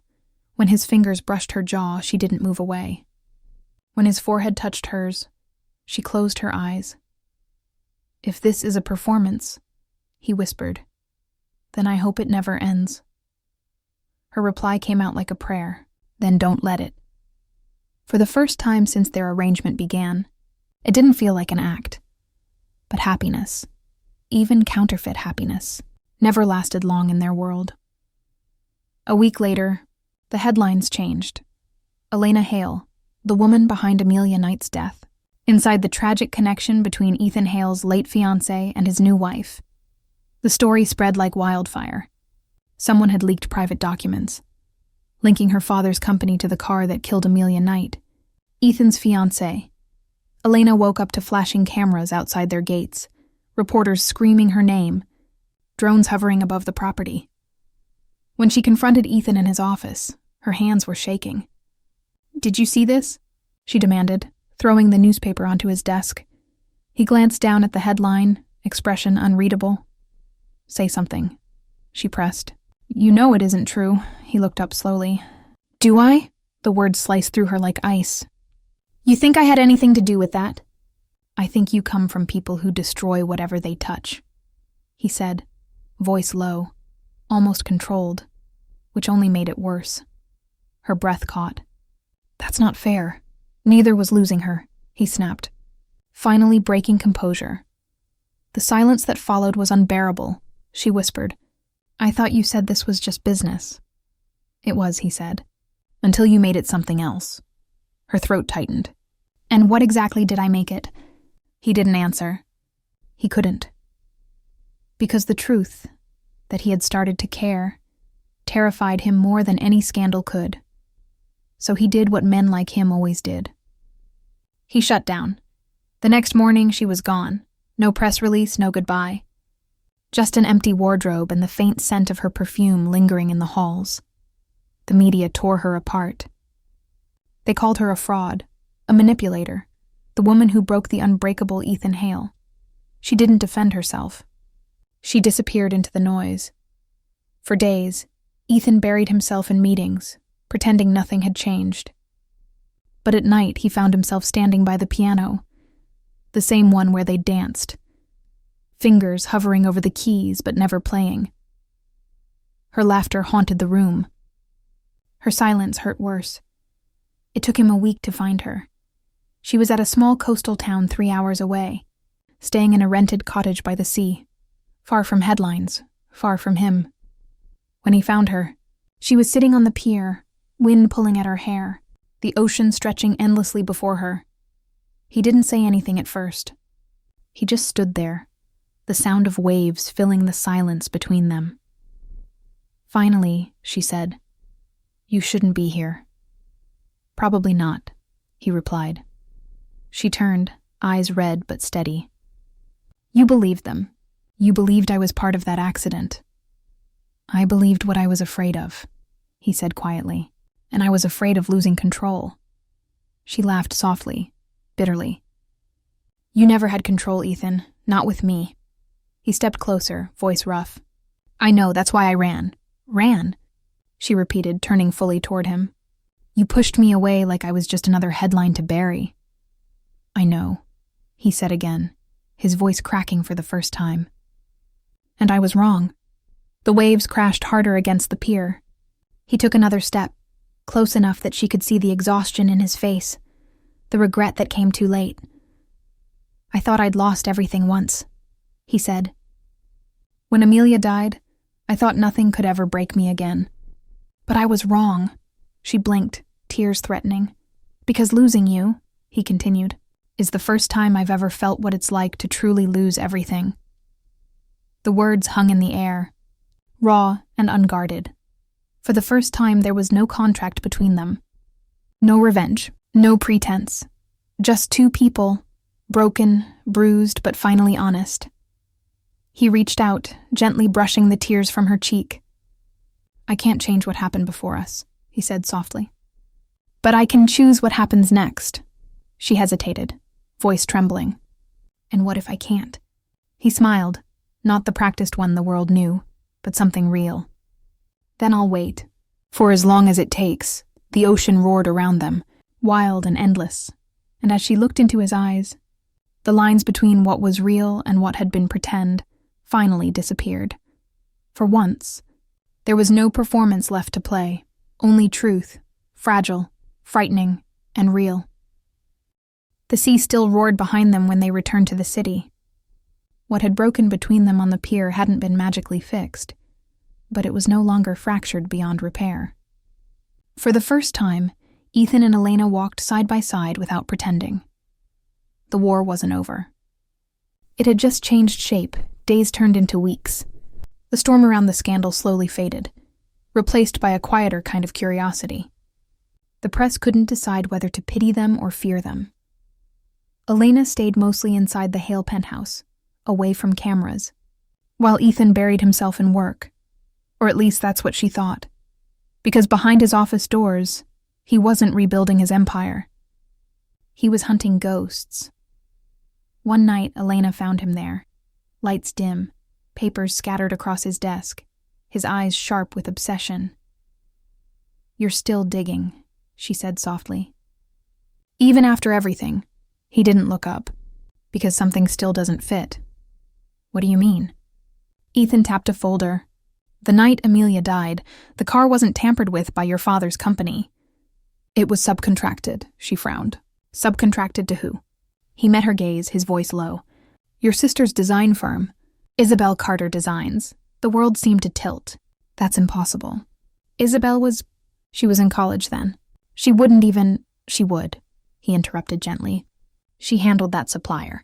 When his fingers brushed her jaw, she didn't move away. When his forehead touched hers, she closed her eyes. "If this is a performance," he whispered, "then I hope it never ends." Her reply came out like a prayer. "Then don't let it." For the first time since their arrangement began, it didn't feel like an act. But happiness, even counterfeit happiness, never lasted long in their world. A week later, the headlines changed. Elena Hale, the woman behind Amelia Knight's death, inside the tragic connection between Ethan Hale's late fiancé and his new wife. The story spread like wildfire. Someone had leaked private documents, linking her father's company to the car that killed Amelia Knight, Ethan's fiancé. Elena woke up to flashing cameras outside their gates, reporters screaming her name, drones hovering above the property. When she confronted Ethan in his office, her hands were shaking. "Did you see this?" she demanded, throwing the newspaper onto his desk. He glanced down at the headline, expression unreadable. "Say something," she pressed. "You know it isn't true." He looked up slowly. "Do I?" The words sliced through her like ice. "You think I had anything to do with that?" "I think you come from people who destroy whatever they touch," he said, voice low, almost controlled, which only made it worse. Her breath caught. "That's not fair." Neither was losing her, he snapped, finally breaking composure. The silence that followed was unbearable. She whispered, "I thought you said this was just business." "It was," he said, "until you made it something else." Her throat tightened. "And what exactly did I make it?" He didn't answer. He couldn't. Because the truth, that he had started to care, terrified him more than any scandal could. So he did what men like him always did. He shut down. The next morning, she was gone. No press release, no goodbye. Just an empty wardrobe and the faint scent of her perfume lingering in the halls. The media tore her apart. They called her a fraud, a manipulator, the woman who broke the unbreakable Ethan Hale. She didn't defend herself. She disappeared into the noise. For days, Ethan buried himself in meetings, pretending nothing had changed. But at night, he found himself standing by the piano, the same one where they danced, fingers hovering over the keys but never playing. Her laughter haunted the room. Her silence hurt worse. It took him a week to find her. She was at a small coastal town 3 hours away, staying in a rented cottage by the sea, far from headlines, far from him. When he found her, she was sitting on the pier, wind pulling at her hair, the ocean stretching endlessly before her. He didn't say anything at first. He just stood there, the sound of waves filling the silence between them. Finally, she said, "You shouldn't be here." "Probably not," he replied. She turned, eyes red but steady. "You believed them. You believed I was part of that accident." "I believed what I was afraid of," he said quietly, "and I was afraid of losing control." She laughed softly, bitterly. "You never had control, Ethan, not with me." He stepped closer, voice rough. "I know, that's why I ran." "Ran?" she repeated, turning fully toward him. "You pushed me away like I was just another headline to bury." "I know," he said again, his voice cracking for the first time. "And I was wrong." The waves crashed harder against the pier. He took another step, close enough that she could see the exhaustion in his face, the regret that came too late. "I thought I'd lost everything once," he said. "When Amelia died, I thought nothing could ever break me again. But I was wrong." She blinked, tears threatening. "Because losing you," he continued, "is the first time I've ever felt what it's like to truly lose everything." The words hung in the air, raw and unguarded. For the first time, there was no contract between them. No revenge, no pretense. Just two people, broken, bruised, but finally honest. He reached out, gently brushing the tears from her cheek. "I can't change what happened before us," he said softly. "But I can choose what happens next." She hesitated, voice trembling. "And what if I can't?" He smiled, not the practiced one the world knew, but something real. "Then I'll wait. For as long as it takes." The ocean roared around them, wild and endless, and as she looked into his eyes, the lines between what was real and what had been pretend finally disappeared. For once, there was no performance left to play, only truth, fragile, frightening, and real. The sea still roared behind them when they returned to the city. What had broken between them on the pier hadn't been magically fixed, but it was no longer fractured beyond repair. For the first time, Ethan and Elena walked side by side without pretending. The war wasn't over. It had just changed shape, days turned into weeks. The storm around the scandal slowly faded, replaced by a quieter kind of curiosity. The press couldn't decide whether to pity them or fear them. Elena stayed mostly inside the Hale penthouse, away from cameras, while Ethan buried himself in work. Or at least that's what she thought. Because behind his office doors, he wasn't rebuilding his empire. He was hunting ghosts. One night, Elena found him there. Lights dim, papers scattered across his desk, his eyes sharp with obsession. "You're still digging," she said softly. "Even after everything." He didn't look up. "Because something still doesn't fit." "What do you mean?" Ethan tapped a folder. "The night Amelia died, the car wasn't tampered with by your father's company." "It was subcontracted," she frowned. "Subcontracted to who?" He met her gaze, his voice low. "Your sister's design firm, Isabel Carter Designs." The world seemed to tilt. "That's impossible." She was in college then. She would, he interrupted gently. "She handled that supplier.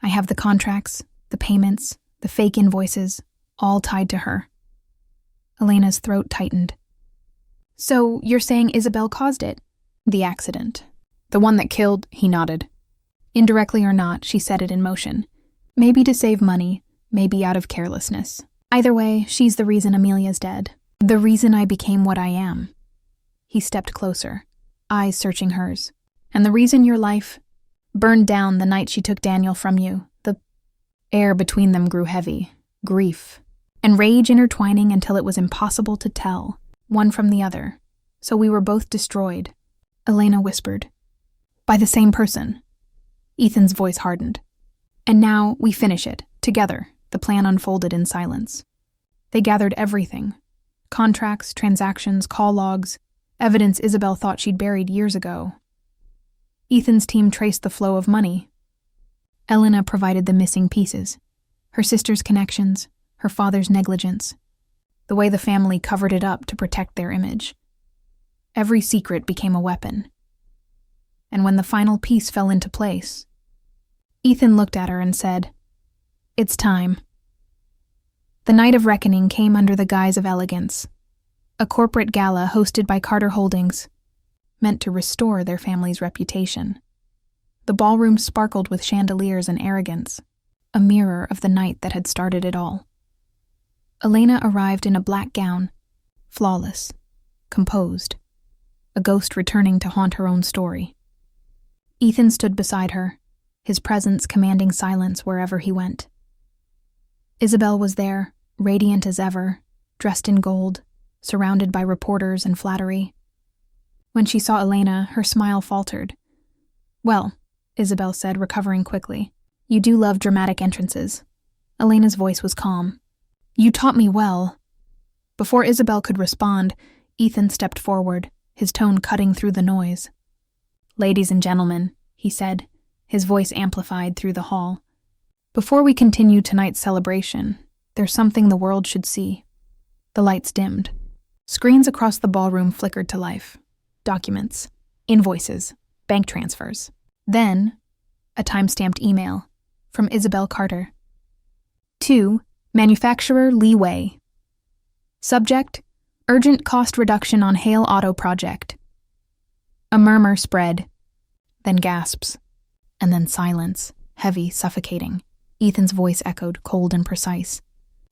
I have the contracts, the payments, the fake invoices, all tied to her." Elena's throat tightened. "So you're saying Isabel caused it?" "The accident. The one that killed," he nodded. Indirectly or not, she set it in motion. Maybe to save money, maybe out of carelessness. Either way, she's the reason Amelia's dead. The reason I became what I am. He stepped closer, eyes searching hers. "And the reason your life burned down the night she took Daniel from you." The air between them grew heavy, grief, and rage intertwining until it was impossible to tell, one from the other. "So we were both destroyed," Elena whispered. "By the same person." Ethan's voice hardened. "And now we finish it, together." The plan unfolded in silence. They gathered everything. Contracts, transactions, call logs, evidence Isabel thought she'd buried years ago. Ethan's team traced the flow of money. Elena provided the missing pieces. Her sister's connections, her father's negligence, the way the family covered it up to protect their image. Every secret became a weapon. And when the final piece fell into place, Ethan looked at her and said, "It's time." The night of reckoning came under the guise of elegance. A corporate gala hosted by Carter Holdings, meant to restore their family's reputation. The ballroom sparkled with chandeliers and arrogance, a mirror of the night that had started it all. Elena arrived in a black gown, flawless, composed, a ghost returning to haunt her own story. Ethan stood beside her, his presence commanding silence wherever he went. Isabel was there, radiant as ever, dressed in gold, surrounded by reporters and flattery. When she saw Elena, her smile faltered. "Well," Isabel said, recovering quickly, "you do love dramatic entrances." Elena's voice was calm. "You taught me well." Before Isabel could respond, Ethan stepped forward, his tone cutting through the noise. "Ladies and gentlemen," he said, his voice amplified through the hall. "Before we continue tonight's celebration, there's something the world should see." The lights dimmed. Screens across the ballroom flickered to life. Documents, invoices, bank transfers. Then, a time-stamped email from Isabel Carter. To Manufacturer Lee Wei. Subject, urgent cost reduction on Hale Auto project. A murmur spread, then gasps, and then silence, heavy, suffocating. Ethan's voice echoed, cold and precise.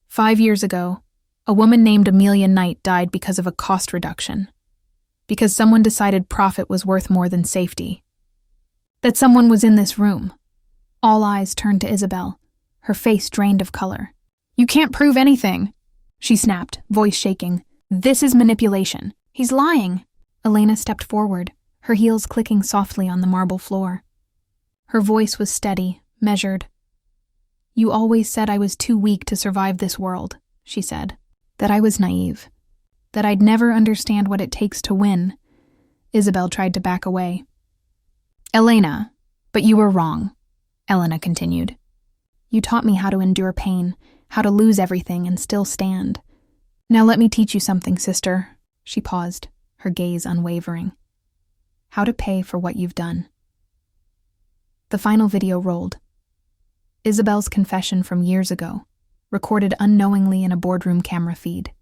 5 years ago, a woman named Amelia Knight died because of a cost reduction. Because someone decided profit was worth more than safety. That someone was in this room. All eyes turned to Isabel, her face drained of color. "You can't prove anything," she snapped, voice shaking. "This is manipulation. He's lying." Elena stepped forward, her heels clicking softly on the marble floor. Her voice was steady, measured. "You always said I was too weak to survive this world," she said. "That I was naive. That I'd never understand what it takes to win." Isabel tried to back away. "Elena, but you were wrong," Elena continued. "You taught me how to endure pain, how to lose everything and still stand. Now let me teach you something, sister." She paused, her gaze unwavering. "How to pay for what you've done." The final video rolled. Isabel's confession from years ago, recorded unknowingly in a boardroom camera feed.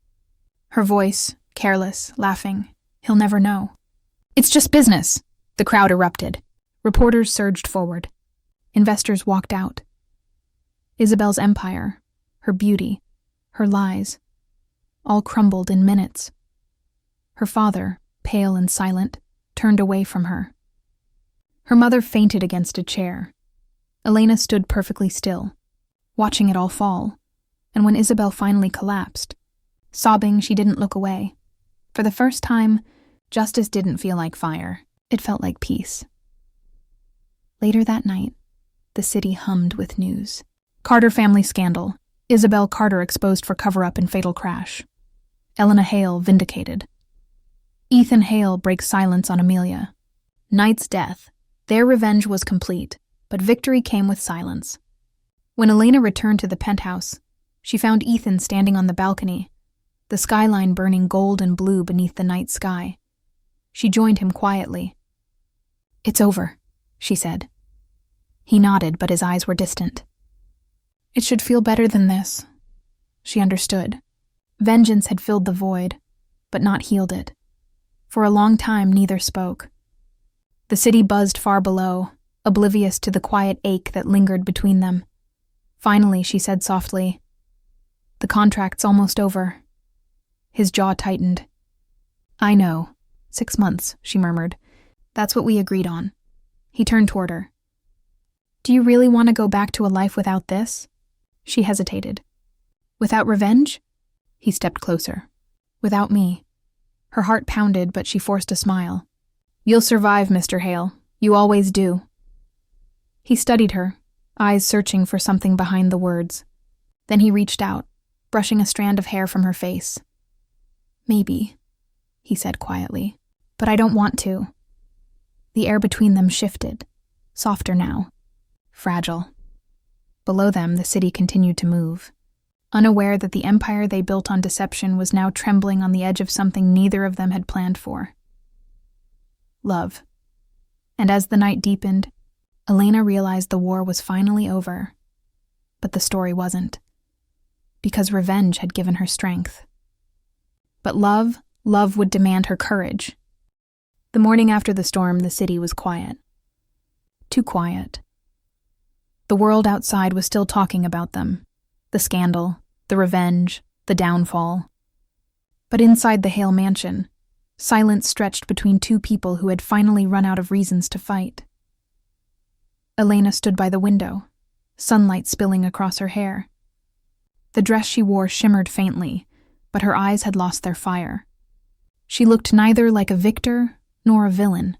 Her voice, careless, laughing. "He'll never know." "It's just business," the crowd erupted. Reporters surged forward. Investors walked out. Isabel's empire, her beauty, her lies, all crumbled in minutes. Her father, pale and silent, turned away from her. Her mother fainted against a chair. Elena stood perfectly still, watching it all fall, and when Isabel finally collapsed, sobbing, she didn't look away. For the first time, justice didn't feel like fire. It felt like peace. Later that night, the city hummed with news. Carter family scandal. Isabel Carter exposed for cover-up in fatal crash. Elena Hale vindicated. Ethan Hale breaks silence on Amelia. Knight's death. Their revenge was complete, but victory came with silence. When Elena returned to the penthouse, she found Ethan standing on the balcony, the skyline burning gold and blue beneath the night sky. She joined him quietly. "It's over," she said. He nodded, but his eyes were distant. "It should feel better than this." She understood. Vengeance had filled the void, but not healed it. For a long time, neither spoke. The city buzzed far below, oblivious to the quiet ache that lingered between them. Finally, she said softly, "The contract's almost over." His jaw tightened. "I know. 6 months," she murmured. "That's what we agreed on." He turned toward her. "Do you really want to go back to a life without this?" She hesitated. "Without revenge?" He stepped closer. "Without me." Her heart pounded, but she forced a smile. "You'll survive, Mr. Hale. You always do." He studied her, eyes searching for something behind the words. Then he reached out, brushing a strand of hair from her face. "Maybe," he said quietly, "but I don't want to." The air between them shifted, softer now, fragile. Below them, the city continued to move, unaware that the empire they built on deception was now trembling on the edge of something neither of them had planned for. Love. And as the night deepened, Elena realized the war was finally over. But the story wasn't. Because revenge had given her strength. But love would demand her courage. The morning after the storm, the city was quiet. Too quiet. The world outside was still talking about them. The scandal, the revenge, the downfall. But inside the Hale mansion, silence stretched between two people who had finally run out of reasons to fight. Elena stood by the window, sunlight spilling across her hair. The dress she wore shimmered faintly, but her eyes had lost their fire. She looked neither like a victor nor a villain,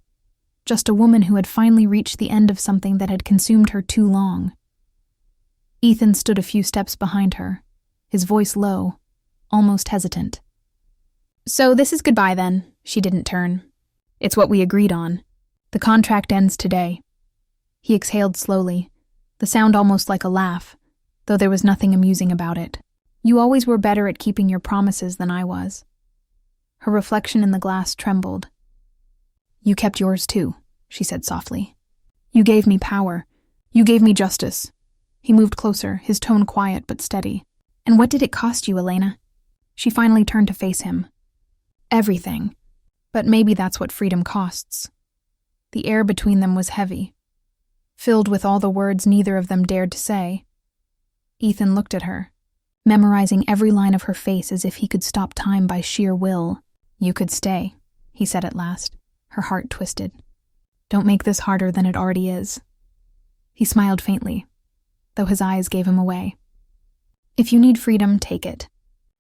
just a woman who had finally reached the end of something that had consumed her too long. Ethan stood a few steps behind her, his voice low, almost hesitant. "So this is goodbye then," she didn't turn. "It's what we agreed on. The contract ends today." He exhaled slowly, the sound almost like a laugh, though there was nothing amusing about it. "You always were better at keeping your promises than I was." Her reflection in the glass trembled. "You kept yours too," she said softly. "You gave me power. You gave me justice." He moved closer, his tone quiet but steady. "And what did it cost you, Elena?" She finally turned to face him. "Everything. But maybe that's what freedom costs." The air between them was heavy, filled with all the words neither of them dared to say. Ethan looked at her, memorizing every line of her face as if he could stop time by sheer will. "You could stay," he said at last, her heart twisted. "Don't make this harder than it already is." He smiled faintly, though his eyes gave him away. "If you need freedom, take it.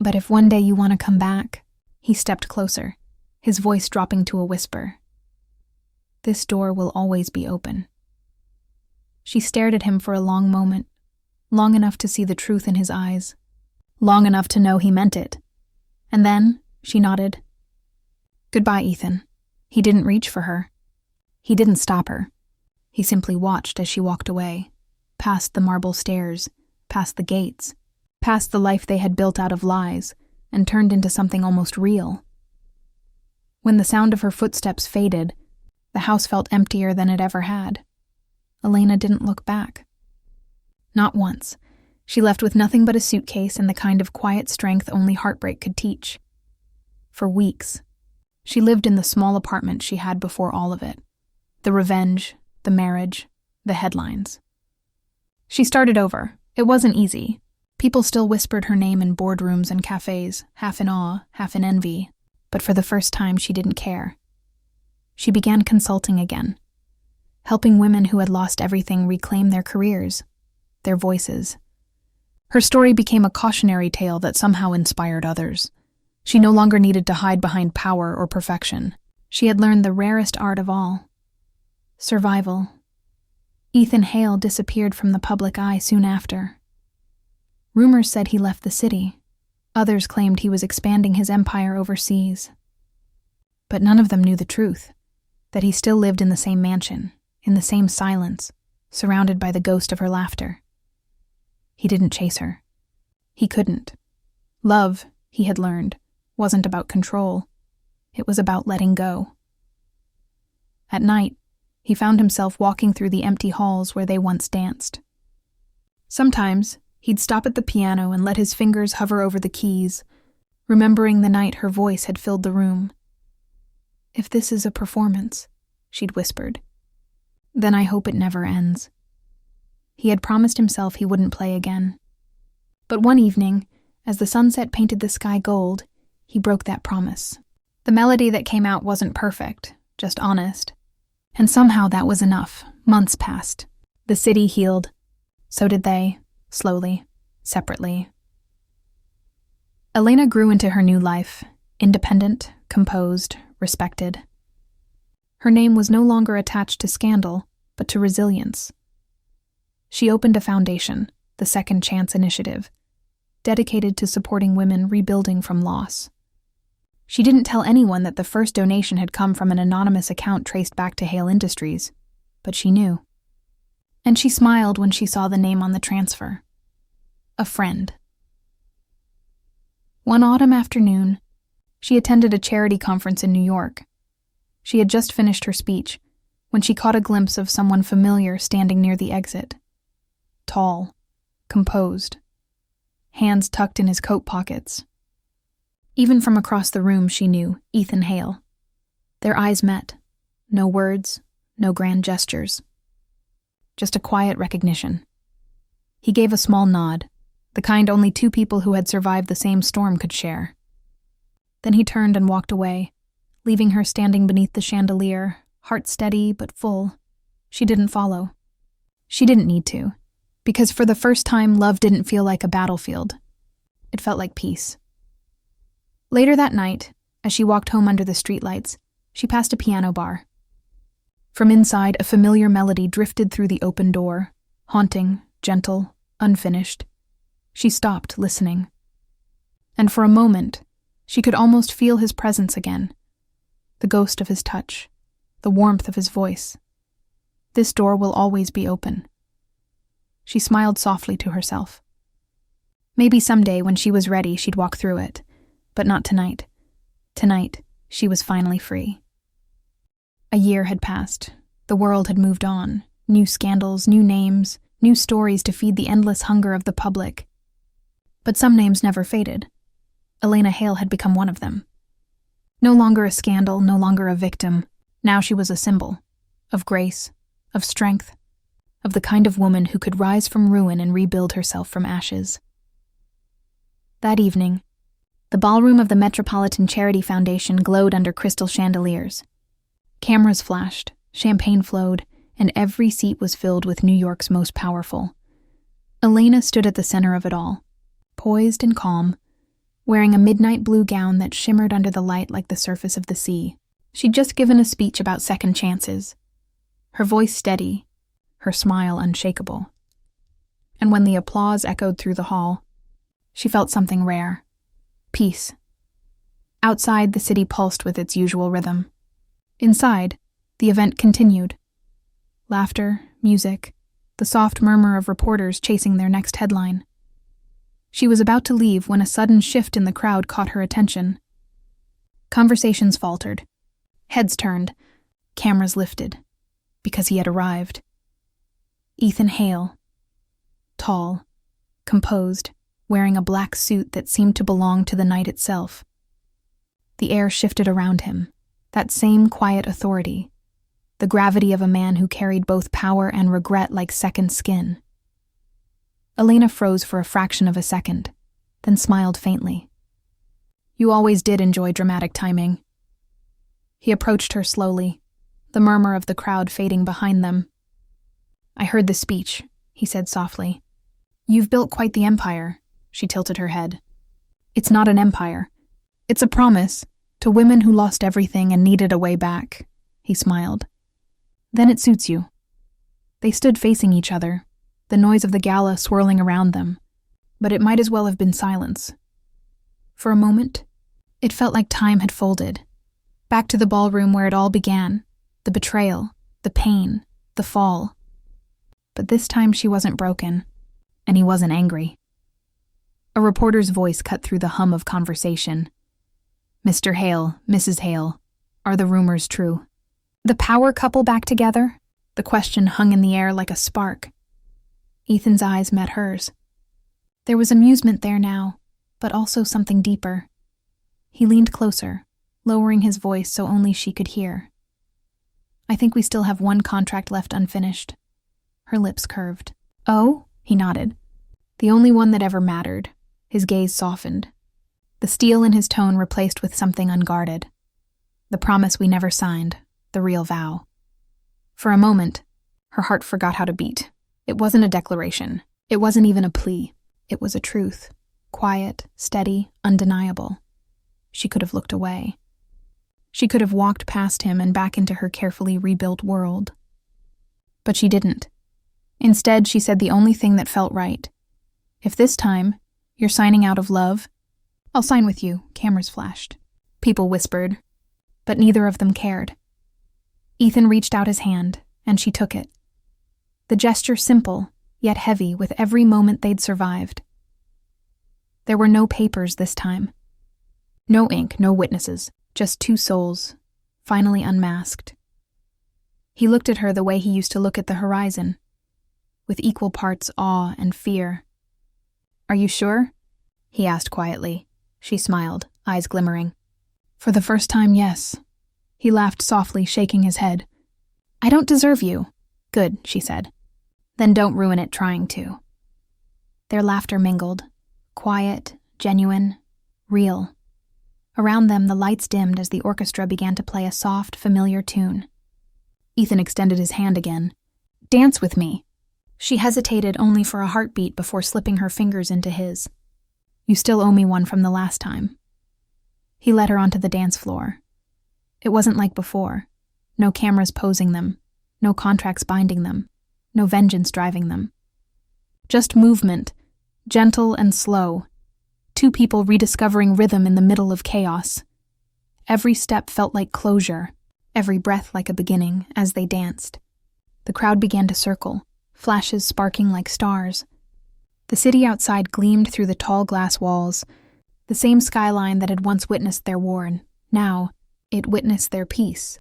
But if one day you want to come back..." He stepped closer, his voice dropping to a whisper. "This door will always be open." She stared at him for a long moment, long enough to see the truth in his eyes, long enough to know he meant it. And then she nodded. "Goodbye, Ethan." He didn't reach for her. He didn't stop her. He simply watched as she walked away, past the marble stairs, past the gates, past the life they had built out of lies, and turned into something almost real. When the sound of her footsteps faded, the house felt emptier than it ever had. Elena didn't look back. Not once. She left with nothing but a suitcase and the kind of quiet strength only heartbreak could teach. For weeks, she lived in the small apartment she had before all of it. The revenge, the marriage, the headlines. She started over. It wasn't easy. People still whispered her name in boardrooms and cafes, half in awe, half in envy. But for the first time, she didn't care. She began consulting again. helping women who had lost everything reclaim their careers, their voices. Her story became a cautionary tale that somehow inspired others. She no longer needed to hide behind power or perfection. She had learned the rarest art of all: survival. Ethan Hale disappeared from the public eye soon after. Rumors said he left the city. Others claimed he was expanding his empire overseas. But none of them knew the truth, that he still lived in the same mansion, in the same silence, surrounded by the ghost of her laughter. He didn't chase her. He couldn't. Love, he had learned, wasn't about control. It was about letting go. At night, he found himself walking through the empty halls where they once danced. Sometimes, he'd stop at the piano and let his fingers hover over the keys, remembering the night her voice had filled the room. "If this is a performance," she'd whispered, "then I hope it never ends." He had promised himself he wouldn't play again. But one evening, as the sunset painted the sky gold, he broke that promise. The melody that came out wasn't perfect, just honest. And somehow that was enough. Months passed. The city healed. So did they, slowly, separately. Elena grew into her new life, independent, composed, respected. Her name was no longer attached to scandal, but to resilience. She opened a foundation, the Second Chance Initiative, dedicated to supporting women rebuilding from loss. She didn't tell anyone that the first donation had come from an anonymous account traced back to Hale Industries, but she knew. And she smiled when she saw the name on the transfer. A friend. One autumn afternoon, she attended a charity conference in New York. She had just finished her speech when she caught a glimpse of someone familiar standing near the exit. Tall, composed, hands tucked in his coat pockets. Even from across the room, she knew Ethan Hale. Their eyes met. No words, no grand gestures. Just a quiet recognition. He gave a small nod, the kind only two people who had survived the same storm could share. Then he turned and walked away, leaving her standing beneath the chandelier, heart steady but full. She didn't follow. She didn't need to, because for the first time, love didn't feel like a battlefield. It felt like peace. Later that night, as she walked home under the streetlights, she passed a piano bar. From inside, a familiar melody drifted through the open door, haunting, gentle, unfinished. She stopped, listening. And for a moment, she could almost feel his presence again. The ghost of his touch, the warmth of his voice. This door will always be open. She smiled softly to herself. Maybe someday, when she was ready, she'd walk through it. But not tonight. Tonight, she was finally free. A year had passed. The world had moved on. New scandals, new names, new stories to feed the endless hunger of the public. But some names never faded. Elena Hale had become one of them. No longer a scandal, no longer a victim. Now she was a symbol. Of grace, of strength, of the kind of woman who could rise from ruin and rebuild herself from ashes. That evening, the ballroom of the Metropolitan Charity Foundation glowed under crystal chandeliers. Cameras flashed, champagne flowed, and every seat was filled with New York's most powerful. Elena stood at the center of it all, poised and calm, wearing a midnight blue gown that shimmered under the light like the surface of the sea. She'd just given a speech about second chances, her voice steady, her smile unshakable. And when the applause echoed through the hall, she felt something rare. Peace. Outside, the city pulsed with its usual rhythm. Inside, the event continued. Laughter, music, the soft murmur of reporters chasing their next headline. She was about to leave when a sudden shift in the crowd caught her attention. Conversations faltered. Heads turned. Cameras lifted. Because he had arrived. Ethan Hale. Tall, composed, wearing a black suit that seemed to belong to the night itself. The air shifted around him, that same quiet authority, the gravity of a man who carried both power and regret like second skin. Elena froze for a fraction of a second, then smiled faintly. "You always did enjoy dramatic timing." He approached her slowly, the murmur of the crowd fading behind them. "I heard the speech," he said softly. "You've built quite the empire." She tilted her head. "It's not an empire. It's a promise to women who lost everything and needed a way back." He smiled. "Then it suits you." They stood facing each other, the noise of the gala swirling around them, but it might as well have been silence. For a moment, it felt like time had folded, back to the ballroom where it all began, the betrayal, the pain, the fall. But this time she wasn't broken, and he wasn't angry. A reporter's voice cut through the hum of conversation. "Mr. Hale, Mrs. Hale, are the rumors true? The power couple back together?" The question hung in the air like a spark. Ethan's eyes met hers. There was amusement there now, but also something deeper. He leaned closer, lowering his voice so only she could hear. "I think we still have one contract left unfinished." Her lips curved. "Oh?" He nodded. "The only one that ever mattered." His gaze softened. The steel in his tone replaced with something unguarded. "The promise we never signed, the real vow." For a moment, her heart forgot how to beat. It wasn't a declaration. It wasn't even a plea. It was a truth. Quiet, steady, undeniable. She could have looked away. She could have walked past him and back into her carefully rebuilt world. But she didn't. Instead, she said the only thing that felt right. "If this time you're signing out of love, I'll sign with you." Cameras flashed. People whispered, but neither of them cared. Ethan reached out his hand, and she took it. The gesture simple, yet heavy with every moment they'd survived. There were no papers this time. No ink, no witnesses, just two souls, finally unmasked. He looked at her the way he used to look at the horizon, with equal parts awe and fear. "Are you sure?" he asked quietly. She smiled, eyes glimmering. "For the first time, yes." He laughed softly, shaking his head. "I don't deserve you." "Good," she said. "Then don't ruin it trying to." Their laughter mingled, quiet, genuine, real. Around them, the lights dimmed as the orchestra began to play a soft, familiar tune. Ethan extended his hand again. "Dance with me." She hesitated only for a heartbeat before slipping her fingers into his. "You still owe me one from the last time." He led her onto the dance floor. It wasn't like before. No cameras posing them, no contracts binding them, no vengeance driving them. Just movement, gentle and slow. Two people rediscovering rhythm in the middle of chaos. Every step felt like closure, every breath like a beginning as they danced. The crowd began to circle, flashes sparking like stars. The city outside gleamed through the tall glass walls, the same skyline that had once witnessed their war, and now it witnessed their peace.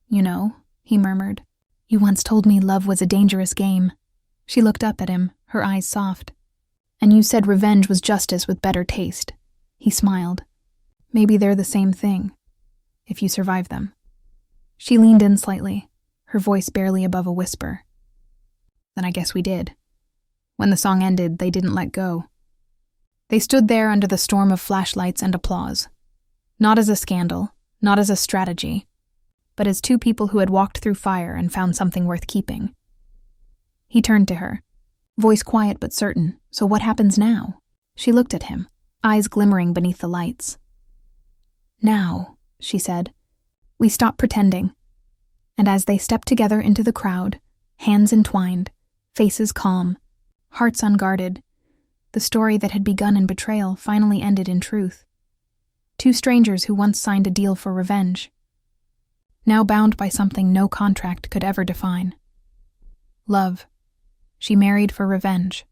"You know," he murmured, "you once told me love was a dangerous game." She looked up at him, her eyes soft. "And you said revenge was justice with better taste." He smiled. "Maybe they're the same thing, if you survive them." She leaned in slightly, her voice barely above a whisper. "Then I guess we did." When the song ended, they didn't let go. They stood there under the storm of flashlights and applause. Not as a scandal, not as a strategy, but as two people who had walked through fire and found something worth keeping. He turned to her, voice quiet but certain. "So what happens now?" She looked at him, eyes glimmering beneath the lights. "Now," she said, "we stop pretending." And as they stepped together into the crowd, hands entwined, faces calm, hearts unguarded, the story that had begun in betrayal finally ended in truth. Two strangers who once signed a deal for revenge, now bound by something no contract could ever define. Love. She married for revenge.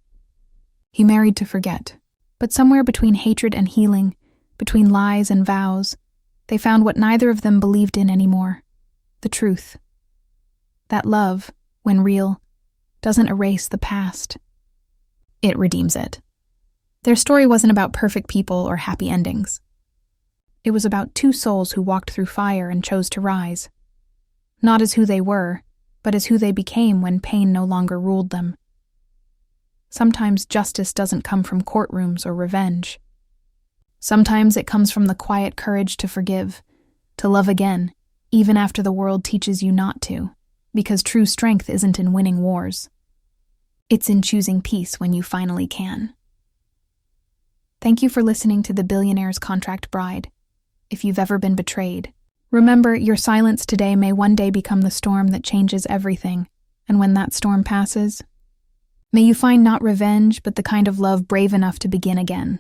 He married to forget. But somewhere between hatred and healing, between lies and vows, they found what neither of them believed in anymore: the truth. That love, when real, doesn't erase the past. It redeems it. Their story wasn't about perfect people or happy endings. It was about two souls who walked through fire and chose to rise. Not as who they were, but as who they became when pain no longer ruled them. Sometimes justice doesn't come from courtrooms or revenge. Sometimes it comes from the quiet courage to forgive, to love again, even after the world teaches you not to, because true strength isn't in winning wars. It's in choosing peace when you finally can. Thank you for listening to The Billionaire's Contract Bride. If you've ever been betrayed, remember your silence today may one day become the storm that changes everything, and when that storm passes, may you find not revenge, but the kind of love brave enough to begin again.